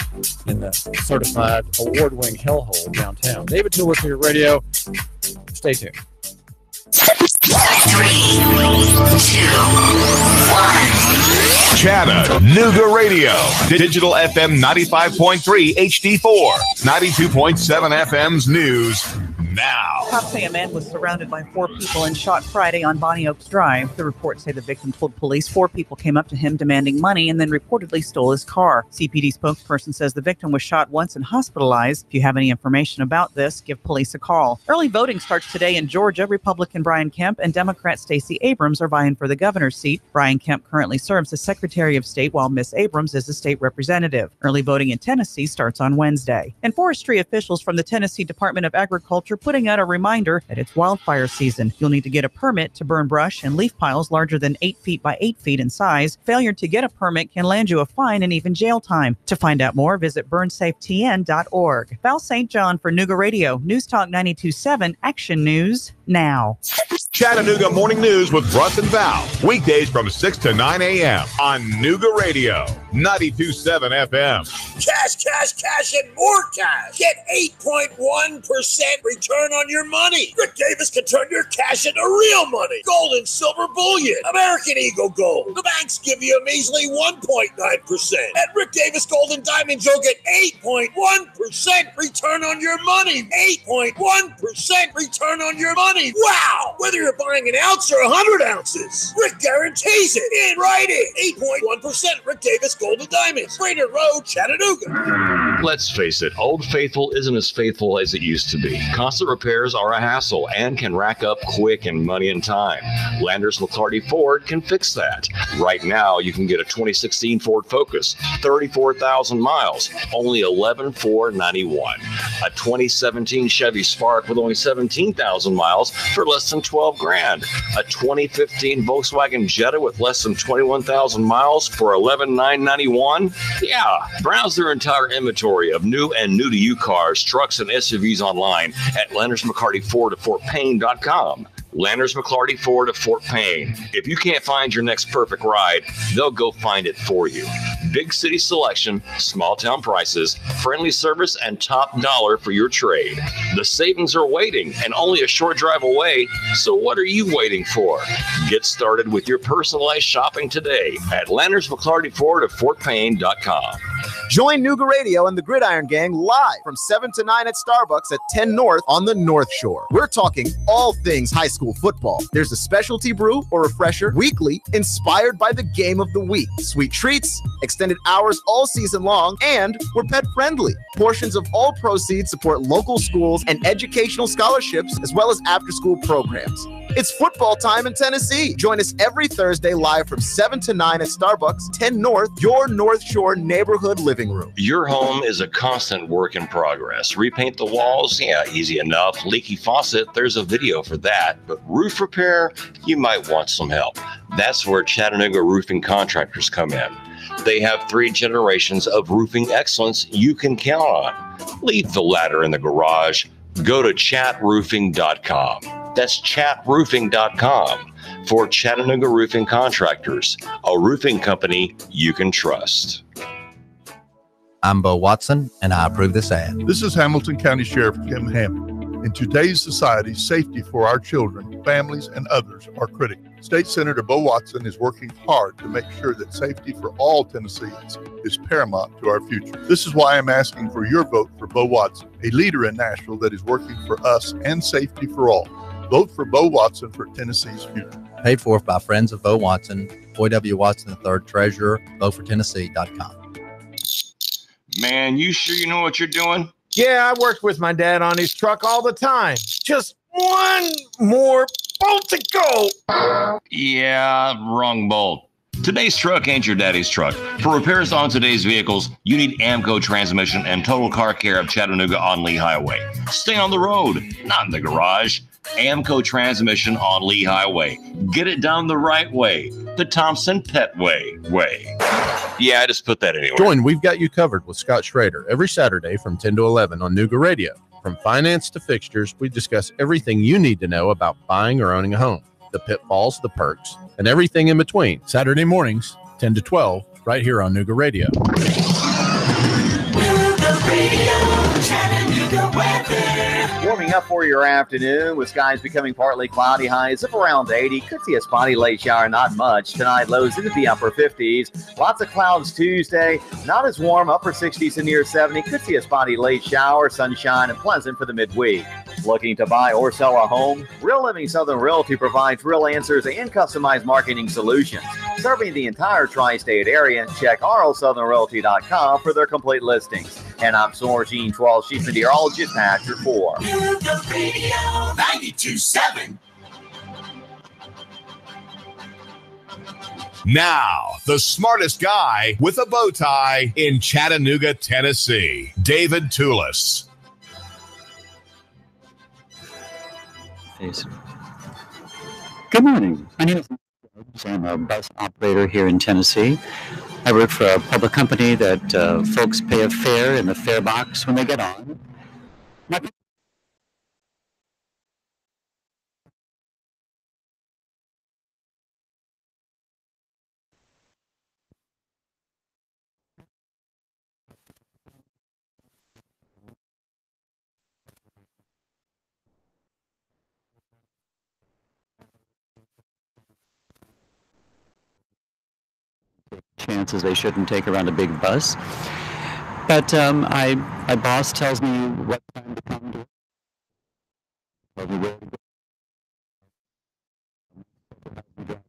in the certified award-winning hellhole downtown. David Tool with your radio. Stay tuned. 3, 2, 1. Chattanooga Radio. Digital FM 95.3 HD4. 92.7 FM's news now. Cops say a man was surrounded by 4 people and shot Friday on Bonnie Oaks Drive. The reports say the victim told police 4 people came up to him demanding money and then reportedly stole his car. CPD spokesperson says the victim was shot once and hospitalized. If you have any information about this, give police a call. Early voting starts today in Georgia. Republican Brian Kemp and Democrat Stacey Abrams are vying for the governor's seat. Brian Kemp currently serves as Secretary of State while Miss Abrams is a state representative. Early voting in Tennessee starts on Wednesday. And forestry officials from the Tennessee Department of Agriculture putting out a reminder that it's wildfire season. You'll need to get a permit to burn brush and leaf piles larger than 8 feet by 8 feet in size. Failure to get a permit can land you a fine and even jail time. To find out more, visit burnsafetn.org. Val St. John for Nooga Radio, News Talk 92.7, Action News now. Chattanooga Morning News with Russ and Val. Weekdays from 6 to 9 a.m. on Nooga Radio, 92.7 FM. Cash, cash, cash, and more cash. Get 8.1% return on your money. Rick Davis can turn your cash into real money. Gold and silver bullion. American Eagle Gold. The banks give you a measly 1.9%. At Rick Davis Gold and Diamonds, you'll get 8.1% return on your money. 8.1% return on your money. Wow! Whether you're buying an ounce or 100 ounces, Rick guarantees it in writing. 8.1% Rick Davis Gold and Diamonds. Brainerd Road, Chattanooga. Let's face it, Old Faithful isn't as faithful as it used to be. Constant repairs are a hassle and can rack up quick in money and time. Landers McClarty Ford can fix that. Right now, you can get a 2016 Ford Focus, 34,000 miles, only $11,491. A 2017 Chevy Spark with only 17,000 miles for less than $12,000. A 2015 Volkswagen Jetta with less than 21,000 miles for $11,991. Yeah, browse their entire inventory of new and new-to-you cars, trucks, and SUVs online at Landers McCarty Ford of FortPayne.com. Landers McClarty Ford of Fort Payne. If you can't find your next perfect ride, they'll go find it for you. Big city selection, small town prices, friendly service, and top dollar for your trade. The savings are waiting and only a short drive away. So what are you waiting for? Get started with your personalized shopping today at Landers McClarty Ford of FortPayne.com. Join Nuga Radio and the Gridiron Gang live from 7 to 9 at Starbucks at 10 North on the North Shore. We're talking all things high school football. There's a specialty brew or refresher weekly inspired by the game of the week. Sweet treats, extended hours all season long, and we're pet friendly. Portions of all proceeds support local schools and educational scholarships as well as after school programs. It's football time in Tennessee. Join us every Thursday live from 7 to 9 at Starbucks, 10 North, your North Shore neighborhood living room. Your home is a constant work in progress. Repaint the walls? Yeah, easy enough. Leaky faucet? There's a video for that. But roof repair? You might want some help. That's where Chattanooga Roofing Contractors come in. They have 3 generations of roofing excellence you can count on. Leave the ladder in the garage. Go to chatroofing.com. That's chatroofing.com for Chattanooga Roofing Contractors, a roofing company you can trust. I'm Bo Watson, and I approve this ad. This is Hamilton County Sheriff Kim Hammond. In today's society, safety for our children, families, and others are critical. State Senator Bo Watson is working hard to make sure that safety for all Tennesseans is paramount to our future. This is why I'm asking for your vote for Bo Watson, a leader in Nashville that is working for us and safety for all. Vote for Bo Watson for Tennessee's future. Paid for by Friends of Bo Watson, Boy W. Watson III, Treasurer, votefortennessee.com. Man, you sure you know what you're doing? Yeah, I worked with my dad on his truck all the time. Just one more bolt to go. Yeah, wrong bolt. Today's truck ain't your daddy's truck. For repairs on today's vehicles, you need Amco Transmission and Total Car Care of Chattanooga on Lee Highway. Stay on the road, not in the garage. Amco Transmission on Lee Highway. Get it done the right way. The Thompson Pet way. Yeah, I just put that anywhere. Join We've Got You Covered with Scott Schrader every Saturday from 10 to 11 on Nuga Radio. From finance to fixtures, we discuss everything you need to know about buying or owning a home. The pitfalls, the perks, and everything in between. Saturday mornings, 10 to 12, right here on Nuga Radio. Nuga Radio, Chattanooga weather. Warming up for your afternoon with skies becoming partly cloudy, highs of around 80. Could see a spotty late shower, not much. Tonight, lows into the upper 50s. Lots of clouds Tuesday. Not as warm, upper 60s to near 70. Could see a spotty late shower, sunshine, and pleasant for the midweek. Looking to buy or sell a home? Real Living Southern Realty provides real answers and customized marketing solutions. Serving the entire tri-state area, check rlsouthernrealty.com for their complete listings. And I'm Soar Gene 12, Chief Meteorologist, Pastor 4. Nuga Radio 92.7. Now, the smartest guy with a bow tie in Chattanooga, Tennessee, David Toulis. Good morning. My name is I'm a bus operator here in Tennessee. I work for a public company that folks pay a fare in the fare box when they get on. Chances they shouldn't take around a big bus. But my boss tells me what time to come to. Tells me where to go.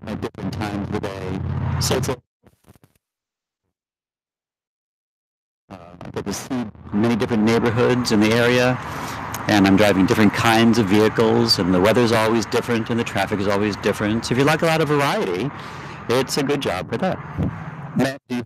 At different times of the day. So it's I get to see many different neighborhoods in the area, and I'm driving different kinds of vehicles, and the weather's always different, and the traffic is always different. So if you like a lot of variety, it's a good job for that. Matt, do you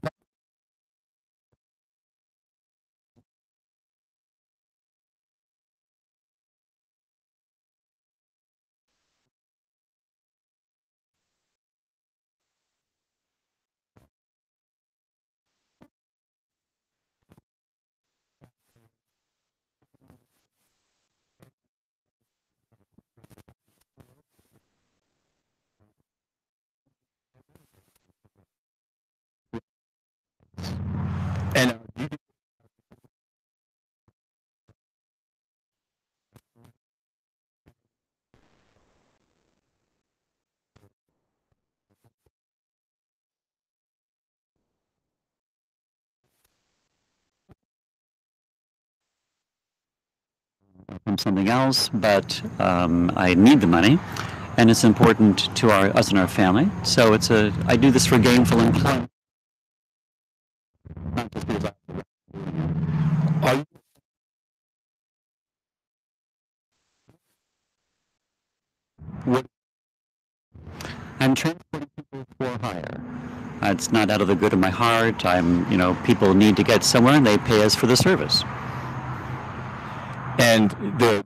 from something else, but I need the money, and it's important to us and our family. So I do this for gainful employment. Not just because I'm transporting people for hire. It's not out of the good of my heart. People need to get somewhere, and they pay us for the service. And the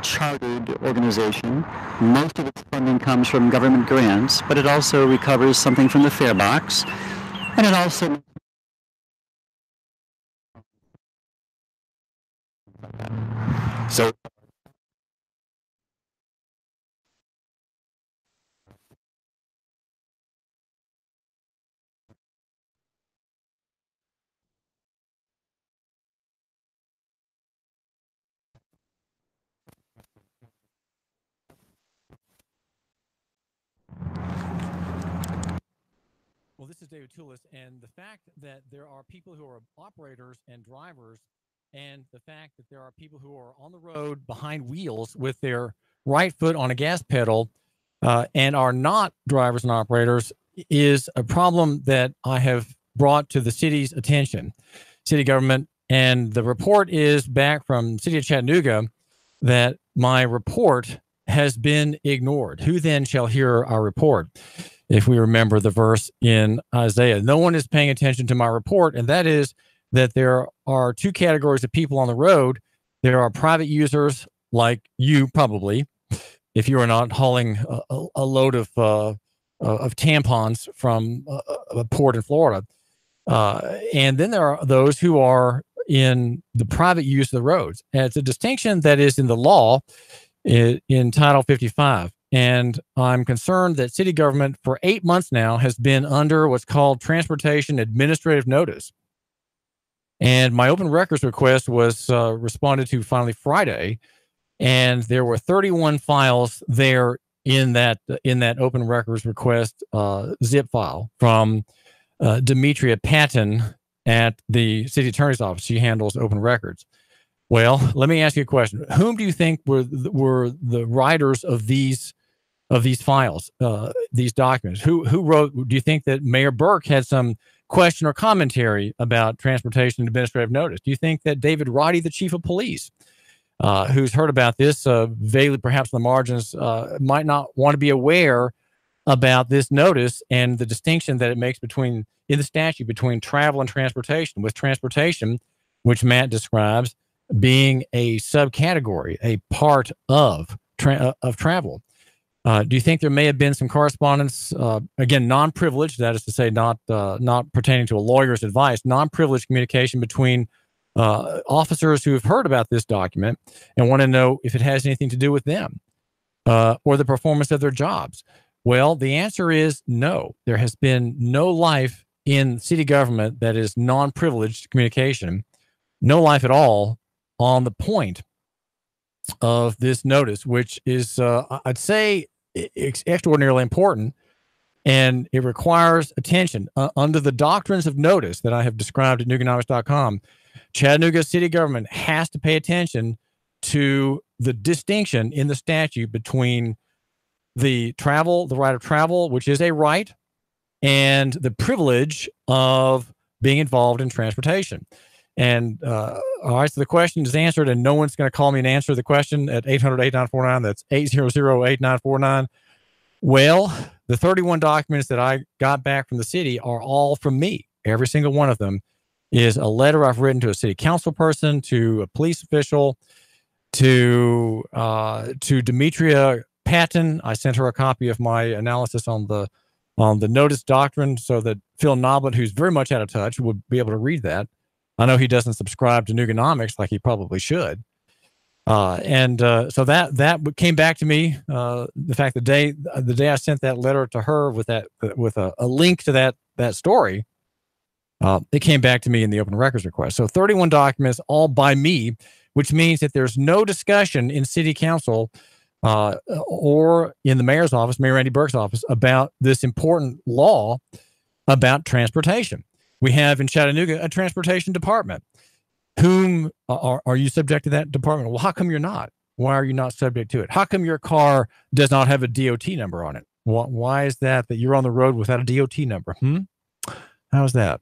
chartered organization. Most of its funding comes from government grants, but it also recovers something from the fare box, and it also so Well, this is David Toulis, and the fact that there are people who are operators and drivers, and the fact that there are people who are on the road behind wheels with their right foot on a gas pedal and are not drivers and operators is a problem that I have brought to the city's attention, city government. And the report is back from the city of Chattanooga that my report has been ignored. Who then shall hear our report? If we remember the verse in Isaiah, no one is paying attention to my report. And that is that there are two categories of people on the road. There are private users like you, probably, if you are not hauling a load of tampons from a port in Florida. And then there are those who are in the private use of the roads. And it's a distinction that is in the law in Title 55. And I'm concerned that city government for 8 months now has been under what's called transportation administrative notice. And my open records request was responded to finally Friday. And there were 31 files there in that open records request zip file from Demetria Patton at the city attorney's office. She handles open records. Well, let me ask you a question. Whom do you think were the writers of these files, these documents? Who wrote? Do you think that Mayor Burke had some question or commentary about transportation and administrative notice? Do you think that David Roddy, the chief of police, who's heard about this vaguely, perhaps in the margins, might not want to be aware about this notice and the distinction that it makes in the statute between travel and transportation, with transportation, which Matt describes, being a subcategory, a part of travel. Do you think there may have been some correspondence, again, non-privileged, that is to say, not pertaining to a lawyer's advice, non-privileged communication between officers who have heard about this document and want to know if it has anything to do with them or the performance of their jobs? Well, the answer is no. There has been no life in city government that is non-privileged communication, no life at all on the point of this notice, which is, I'd say, extraordinarily important, and it requires attention. Under the doctrines of notice that I have described at Nuganomics.com, Chattanooga city government has to pay attention to the distinction in the statute between the right of travel, which is a right, and the privilege of being involved in transportation. And all right, so the question is answered, and no one's going to call me and answer the question at 800-8949. That's 800-8949. Well, the 31 documents that I got back from the city are all from me. Every single one of them is a letter I've written to a city council person, to a police official, to Demetria Patton. I sent her a copy of my analysis on the notice doctrine so that Phil Noblet, who's very much out of touch, would be able to read that. I know he doesn't subscribe to Nuganomics like he probably should. So that came back to me. The fact the day I sent that letter to her with a link to that story, it came back to me in the open records request. So 31 documents, all by me, which means that there's no discussion in city council or in the mayor's office, Mayor Randy Burke's office, about this important law about transportation. We have in Chattanooga a transportation department. Whom are you subject to that department? Well, how come you're not? Why are you not subject to it? How come your car does not have a DOT number on it? Why is that you're on the road without a DOT number? How is that?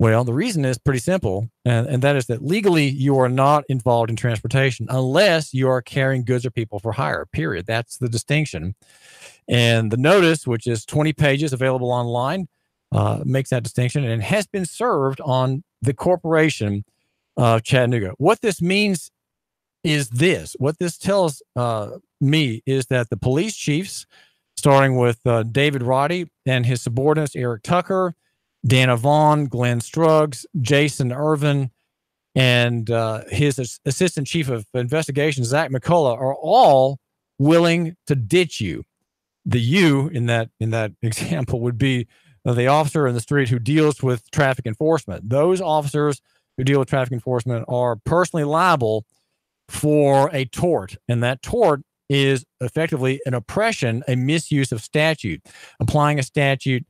Well, the reason is pretty simple, and that is that legally you are not involved in transportation unless you are carrying goods or people for hire, period. That's the distinction. And the notice, which is 20 pages available online, makes that distinction, and it has been served on the corporation of Chattanooga. What this means is this. What this tells me is that the police chiefs, starting with David Roddy and his subordinates, Eric Tucker, Dana Vaughn, Glenn Struggs, Jason Irvin, and his assistant chief of investigations, Zach McCullough, are all willing to ditch you. The you in that example would be the officer in the street who deals with traffic enforcement. Those officers who deal with traffic enforcement are personally liable for a tort, and that tort is effectively an oppression, a misuse of statute, applying a statute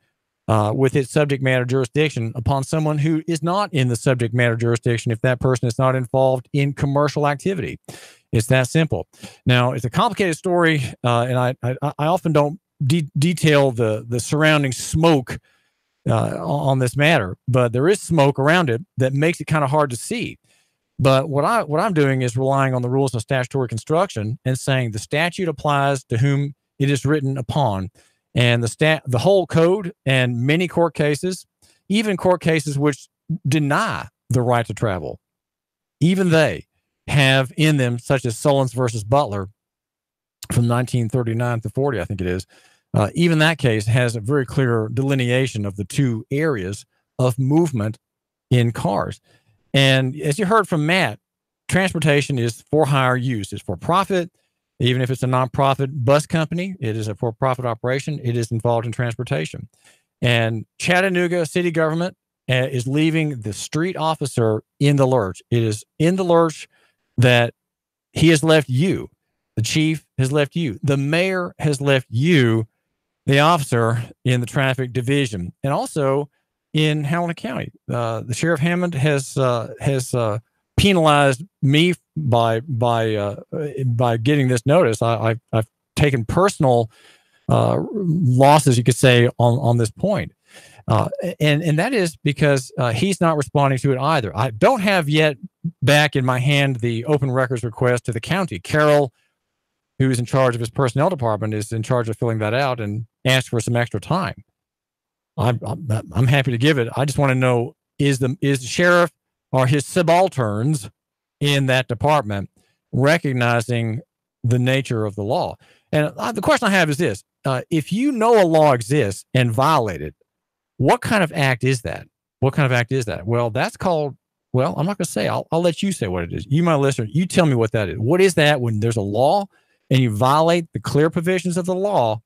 with its subject matter jurisdiction upon someone who is not in the subject matter jurisdiction if that person is not involved in commercial activity. It's that simple. Now, it's a complicated story, and I often don't detail the surrounding smoke on this matter, but there is smoke around it that makes it kind of hard to see. But what I'm doing is relying on the rules of statutory construction and saying the statute applies to whom it is written upon, and the whole code and many court cases, even court cases which deny the right to travel, even they have in them, such as Sullins versus Butler from 1939 to 40, I think it is. Even that case has a very clear delineation of the two areas of movement in cars. And as you heard from Matt, transportation is for hire use. It's for profit. Even if it's a nonprofit bus company, it is a for-profit operation. It is involved in transportation. And Chattanooga city government is leaving the street officer in the lurch. It is in the lurch that he has left you. The chief has left you. The mayor has left you, the officer in the traffic division, and also in Hamilton County. The Sheriff Hammond has penalized me by getting this notice. I've taken personal losses, you could say, on this point, and that is because he's not responding to it either. I don't have yet back in my hand the open records request to the county. Carol, who is in charge of his personnel department, is in charge of filling that out and asked for some extra time. I'm happy to give it. I just want to know, is the sheriff or his subalterns in that department recognizing the nature of the law? And the question I have is this. If you know a law exists and violate it, what kind of act is that? What kind of act is that? Well, that's called, well, I'm not going to say. I'll let you say what it is. You, my listener, you tell me what that is. What is that when there's a law and you violate the clear provisions of the law?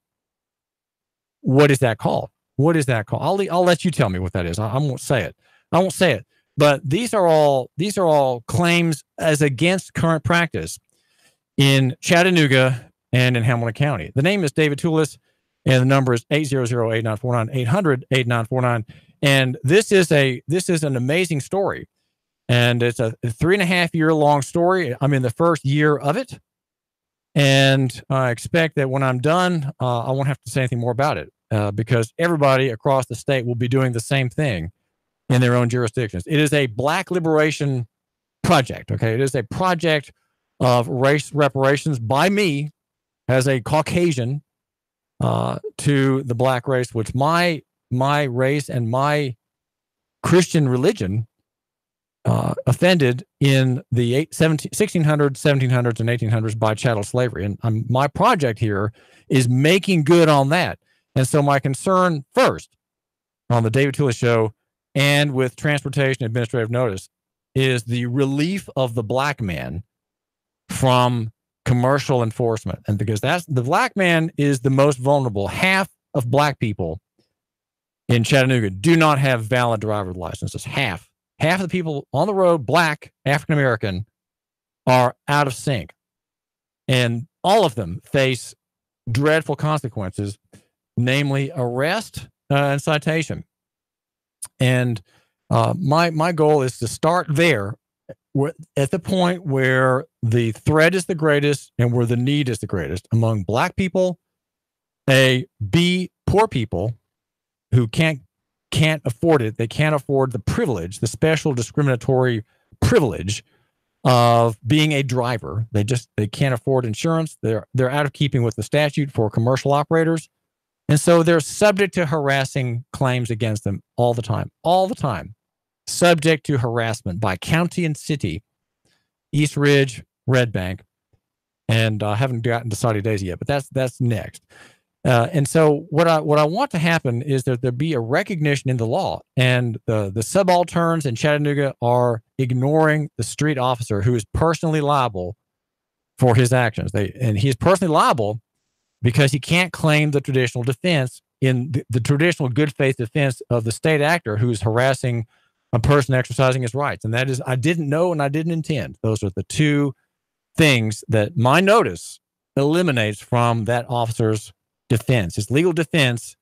What is that called? What is that called? I'll let you tell me what that is. I won't say it. I won't say it. But these are all claims as against current practice in Chattanooga and in Hamilton County. The name is David Toulis, and the number is 800-8949, 800-8949. And this is an amazing story. And it's a 3.5-year long story. I'm in the first year of it. And I expect that when I'm done, I won't have to say anything more about it because everybody across the state will be doing the same thing in their own jurisdictions. It is a Black liberation project. Okay. It is a project of race reparations by me as a Caucasian to the Black race, which my race and my Christian religion offended in the 1600s, 1700s, and 1800s by chattel slavery. And my project here is making good on that. And so my concern first on the David Toulis Show and with transportation administrative notice is the relief of the Black man from commercial enforcement. And because the black man is the most vulnerable. Half of black people in Chattanooga do not have valid driver's licenses. Half of the people on the road, black, African-American, are out of sync. And all of them face dreadful consequences, namely arrest and citation. And my goal is to start there at the point where the threat is the greatest and where the need is the greatest among black people, B, poor people who can't afford it. They can't afford the privilege, the special discriminatory privilege of being a driver. They can't afford insurance. They're out of keeping with the statute for commercial operators. And so they're subject to harassing claims against them all the time, subject to harassment by county and city, East Ridge, Red Bank, and I haven't gotten to Saudi Daisy yet, but that's next. And so what I want to happen is that there be a recognition in the law, and the subalterns in Chattanooga are ignoring the street officer who is personally liable for his actions. And he is personally liable because he can't claim the traditional defense in the traditional good faith defense of the state actor who's harassing a person exercising his rights. And that is, I didn't know and I didn't intend. Those are the two things that my notice eliminates from that officer's defense, his legal defense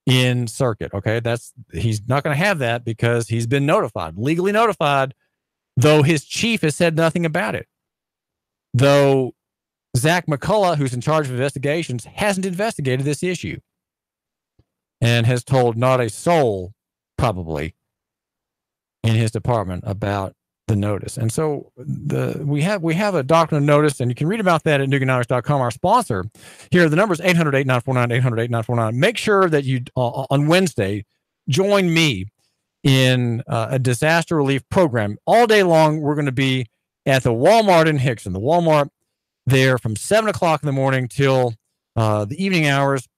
in circuit. Okay. He's not going to have that because he's been legally notified, though his chief has said nothing about it. Though Zach McCullough, who's in charge of investigations, hasn't investigated this issue and has told not a soul, probably, in his department about the notice. And so we have a document notice, and you can read about that at NugaNotics.com. Our sponsor here, the number is 800-8949, 800-8949. Make sure that you, on Wednesday, join me in a disaster relief program. All day long, we're going to be at the Walmart in Hickson. The Walmart there from 7 o'clock in the morning till the evening hours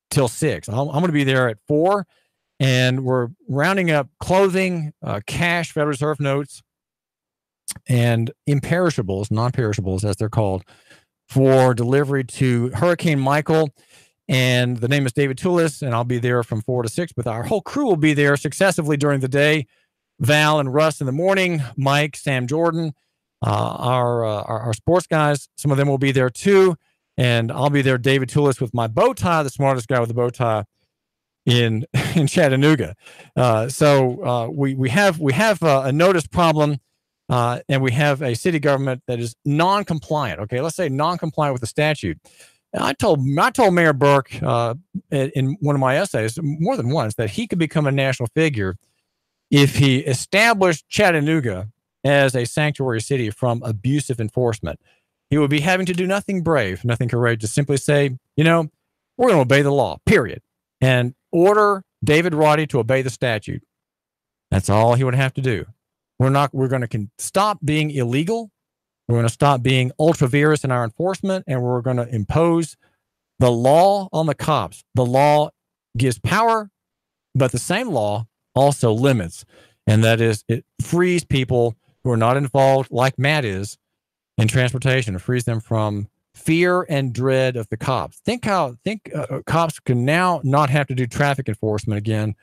till 6. I'm going to be there at 4, and we're rounding up clothing, cash, Federal Reserve notes, and imperishables, non-perishables as they're called, for delivery to Hurricane Michael. And the name is David Toulis, and I'll be there from 4 to 6, but our whole crew will be there successively during the day. Val and Russ in the morning, Mike, Sam Jordan, our sports guys, some of them will be there too. And I'll be there, David Toulis, with my bow tie, the smartest guy with a bow tie in Chattanooga. So we have a notice problem. And we have a city government that is non-compliant. Okay, let's say non-compliant with the statute. I told Mayor Burke in one of my essays more than once that he could become a national figure if he established Chattanooga as a sanctuary city from abusive enforcement. He would be having to do nothing brave, nothing courageous, simply say, we're going to obey the law, period, and order David Roddy to obey the statute. That's all he would have to do. We're going to stop being illegal. We're going to stop being ultra-virus in our enforcement, and we're going to impose the law on the cops. The law gives power, but the same law also limits, and that is it frees people who are not involved, like Matt is, in transportation. It frees them from fear and dread of the cops. Think cops can now not have to do traffic enforcement again.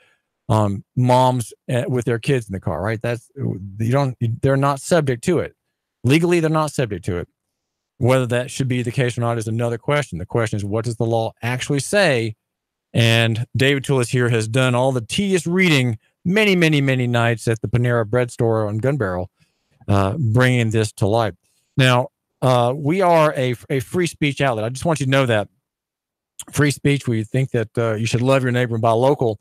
Moms with their kids in the car, right? They're not subject to it. Legally, they're not subject to it. Whether that should be the case or not is another question. The question is, what does the law actually say? And David Toulis here has done all the tedious reading many, many, many nights at the Panera Bread store on Gun Barrel, bringing this to light. Now, we are a free speech outlet. I just want you to know that. Free speech, we think that you should love your neighbor and buy local.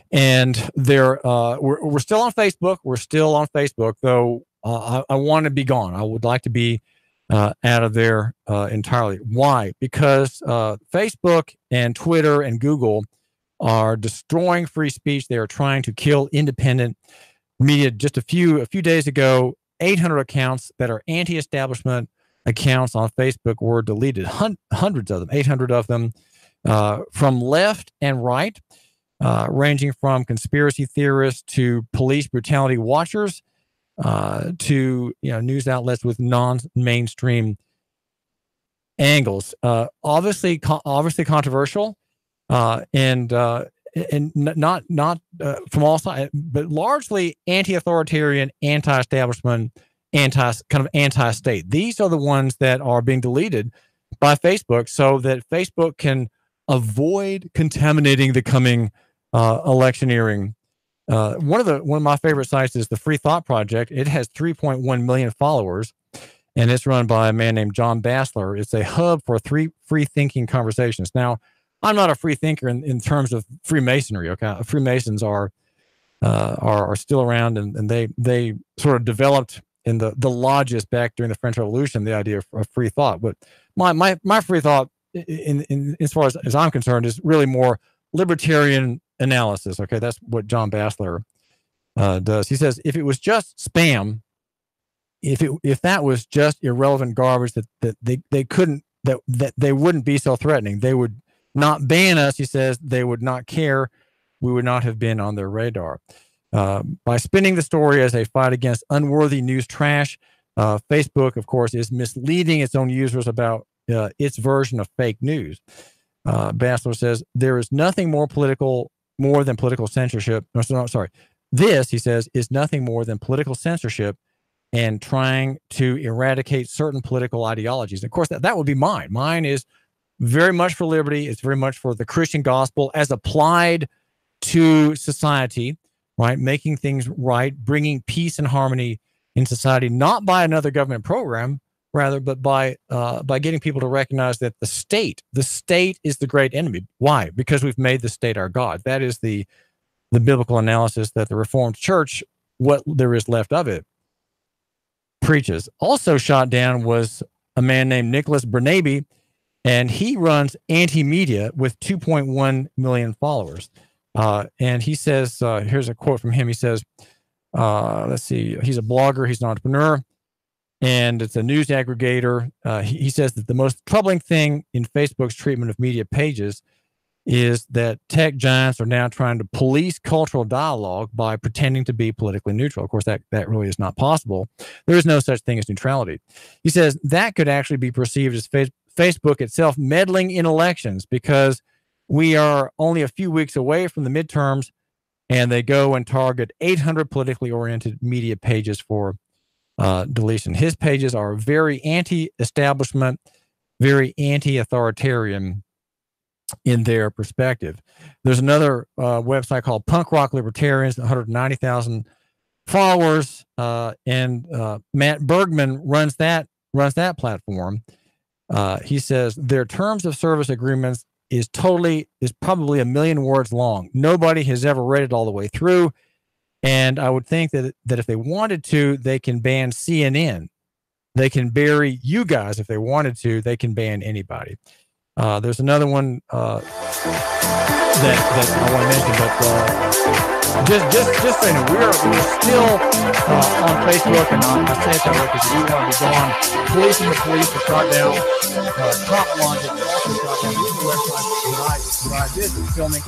And we're still on Facebook. We're still on Facebook, though I want to be gone. I would like to be out of there entirely. Why? Because Facebook and Twitter and Google are destroying free speech. They are trying to kill independent media. Just a few days ago, 800 accounts that are anti-establishment accounts on Facebook were deleted. Hundreds of them, 800 of them, from left and right. Ranging from conspiracy theorists to police brutality watchers, to news outlets with non-mainstream angles. Obviously controversial, and not from all sides, but largely anti-authoritarian, anti-establishment, anti-state. These are the ones that are being deleted by Facebook so that Facebook can avoid contaminating the coming electioneering. One of my favorite sites is the Free Thought Project. It has 3.1 million followers, and it's run by a man named John Bassler. It's a hub for free thinking conversations. Now, I'm not a free thinker in terms of Freemasonry. Okay, Freemasons are still around, and they sort of developed in the lodges back during the French Revolution the idea of free thought. But my free thought, in as far as I'm concerned, is really more libertarian analysis. Okay, that's what John Bassler does. He says if it was just spam, if that was just irrelevant garbage that they couldn't that they wouldn't be so threatening. They would not ban us. He says they would not care. We would not have been on their radar. By spinning the story as a fight against unworthy news trash, Facebook, of course, is misleading its own users about its version of fake news. Bassler says there is nothing more than political censorship. This, he says, is nothing more than political censorship and trying to eradicate certain political ideologies. Of course, that would be mine. Mine is very much for liberty. It's very much for the Christian gospel as applied to society, right? Making things right, bringing peace and harmony in society, not by another government program, rather, but by getting people to recognize that the state is the great enemy. Why? Because we've made the state our God. That is the biblical analysis that the Reformed Church, what there is left of it, preaches. Also shot down was a man named Nicholas Bernabe, and he runs Anti-Media with 2.1 million followers. And he says, here's a quote from him. He says, let's see, he's a blogger, he's an entrepreneur, and it's a news aggregator. He says that the most troubling thing in Facebook's treatment of media pages is that tech giants are now trying to police cultural dialogue by pretending to be politically neutral. Of course, that really is not possible. There is no such thing as neutrality. He says that could actually be perceived as Facebook itself meddling in elections, because we are only a few weeks away from the midterms, and they go and target 800 politically oriented media pages for deletion. His pages are very anti-establishment, very anti-authoritarian in their perspective. There's another website called Punk Rock Libertarians, 190,000 followers, and Matt Bergman runs that platform. He says their terms of service agreements is probably 1 million words long. Nobody has ever read it all the way through. And I would think that if they wanted to, they can ban CNN. They can bury you guys if they wanted to. They can ban anybody. There's another one that I want to mention, but just saying, we're still on Facebook, and I say it that way because we want to be gone. Policing the police to shut down Cop Logic, also shut down. These are websites that I visit, filming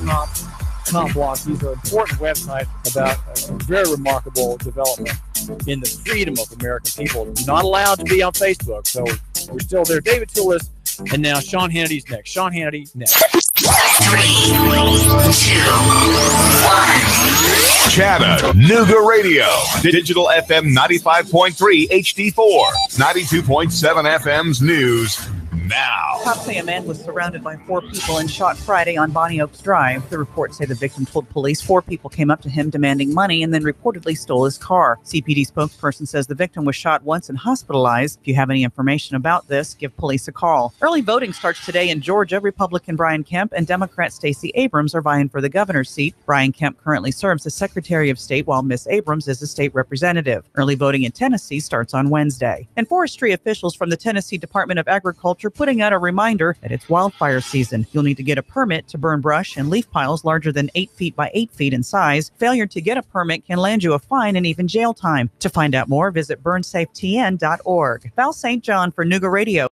Cop Blocks. These are important websites about a very remarkable development in the freedom of American people. Not allowed to be on Facebook, so we're still there. David Tillis, and now Sean Hannity's next. Sean Hannity next. 3, 2, 1. Chattanooga Radio. Digital FM 95.3 HD4. 92.7 FM's news. Now. Cops say a man was surrounded by 4 people and shot Friday on Bonnie Oaks Drive. The reports say the victim told police 4 people came up to him demanding money and then reportedly stole his car. CPD spokesperson says the victim was shot once and hospitalized. If you have any information about this, give police a call. Early voting starts today in Georgia. Republican Brian Kemp and Democrat Stacey Abrams are vying for the governor's seat. Brian Kemp currently serves as Secretary of State, while Miss Abrams is a state representative. Early voting in Tennessee starts on Wednesday. And forestry officials from the Tennessee Department of Agriculture putting out a reminder that it's wildfire season. You'll need to get a permit to burn brush and leaf piles larger than 8 feet by 8 feet in size. Failure to get a permit can land you a fine and even jail time. To find out more, visit burnsafetn.org. Val St. John for Nooga Radio.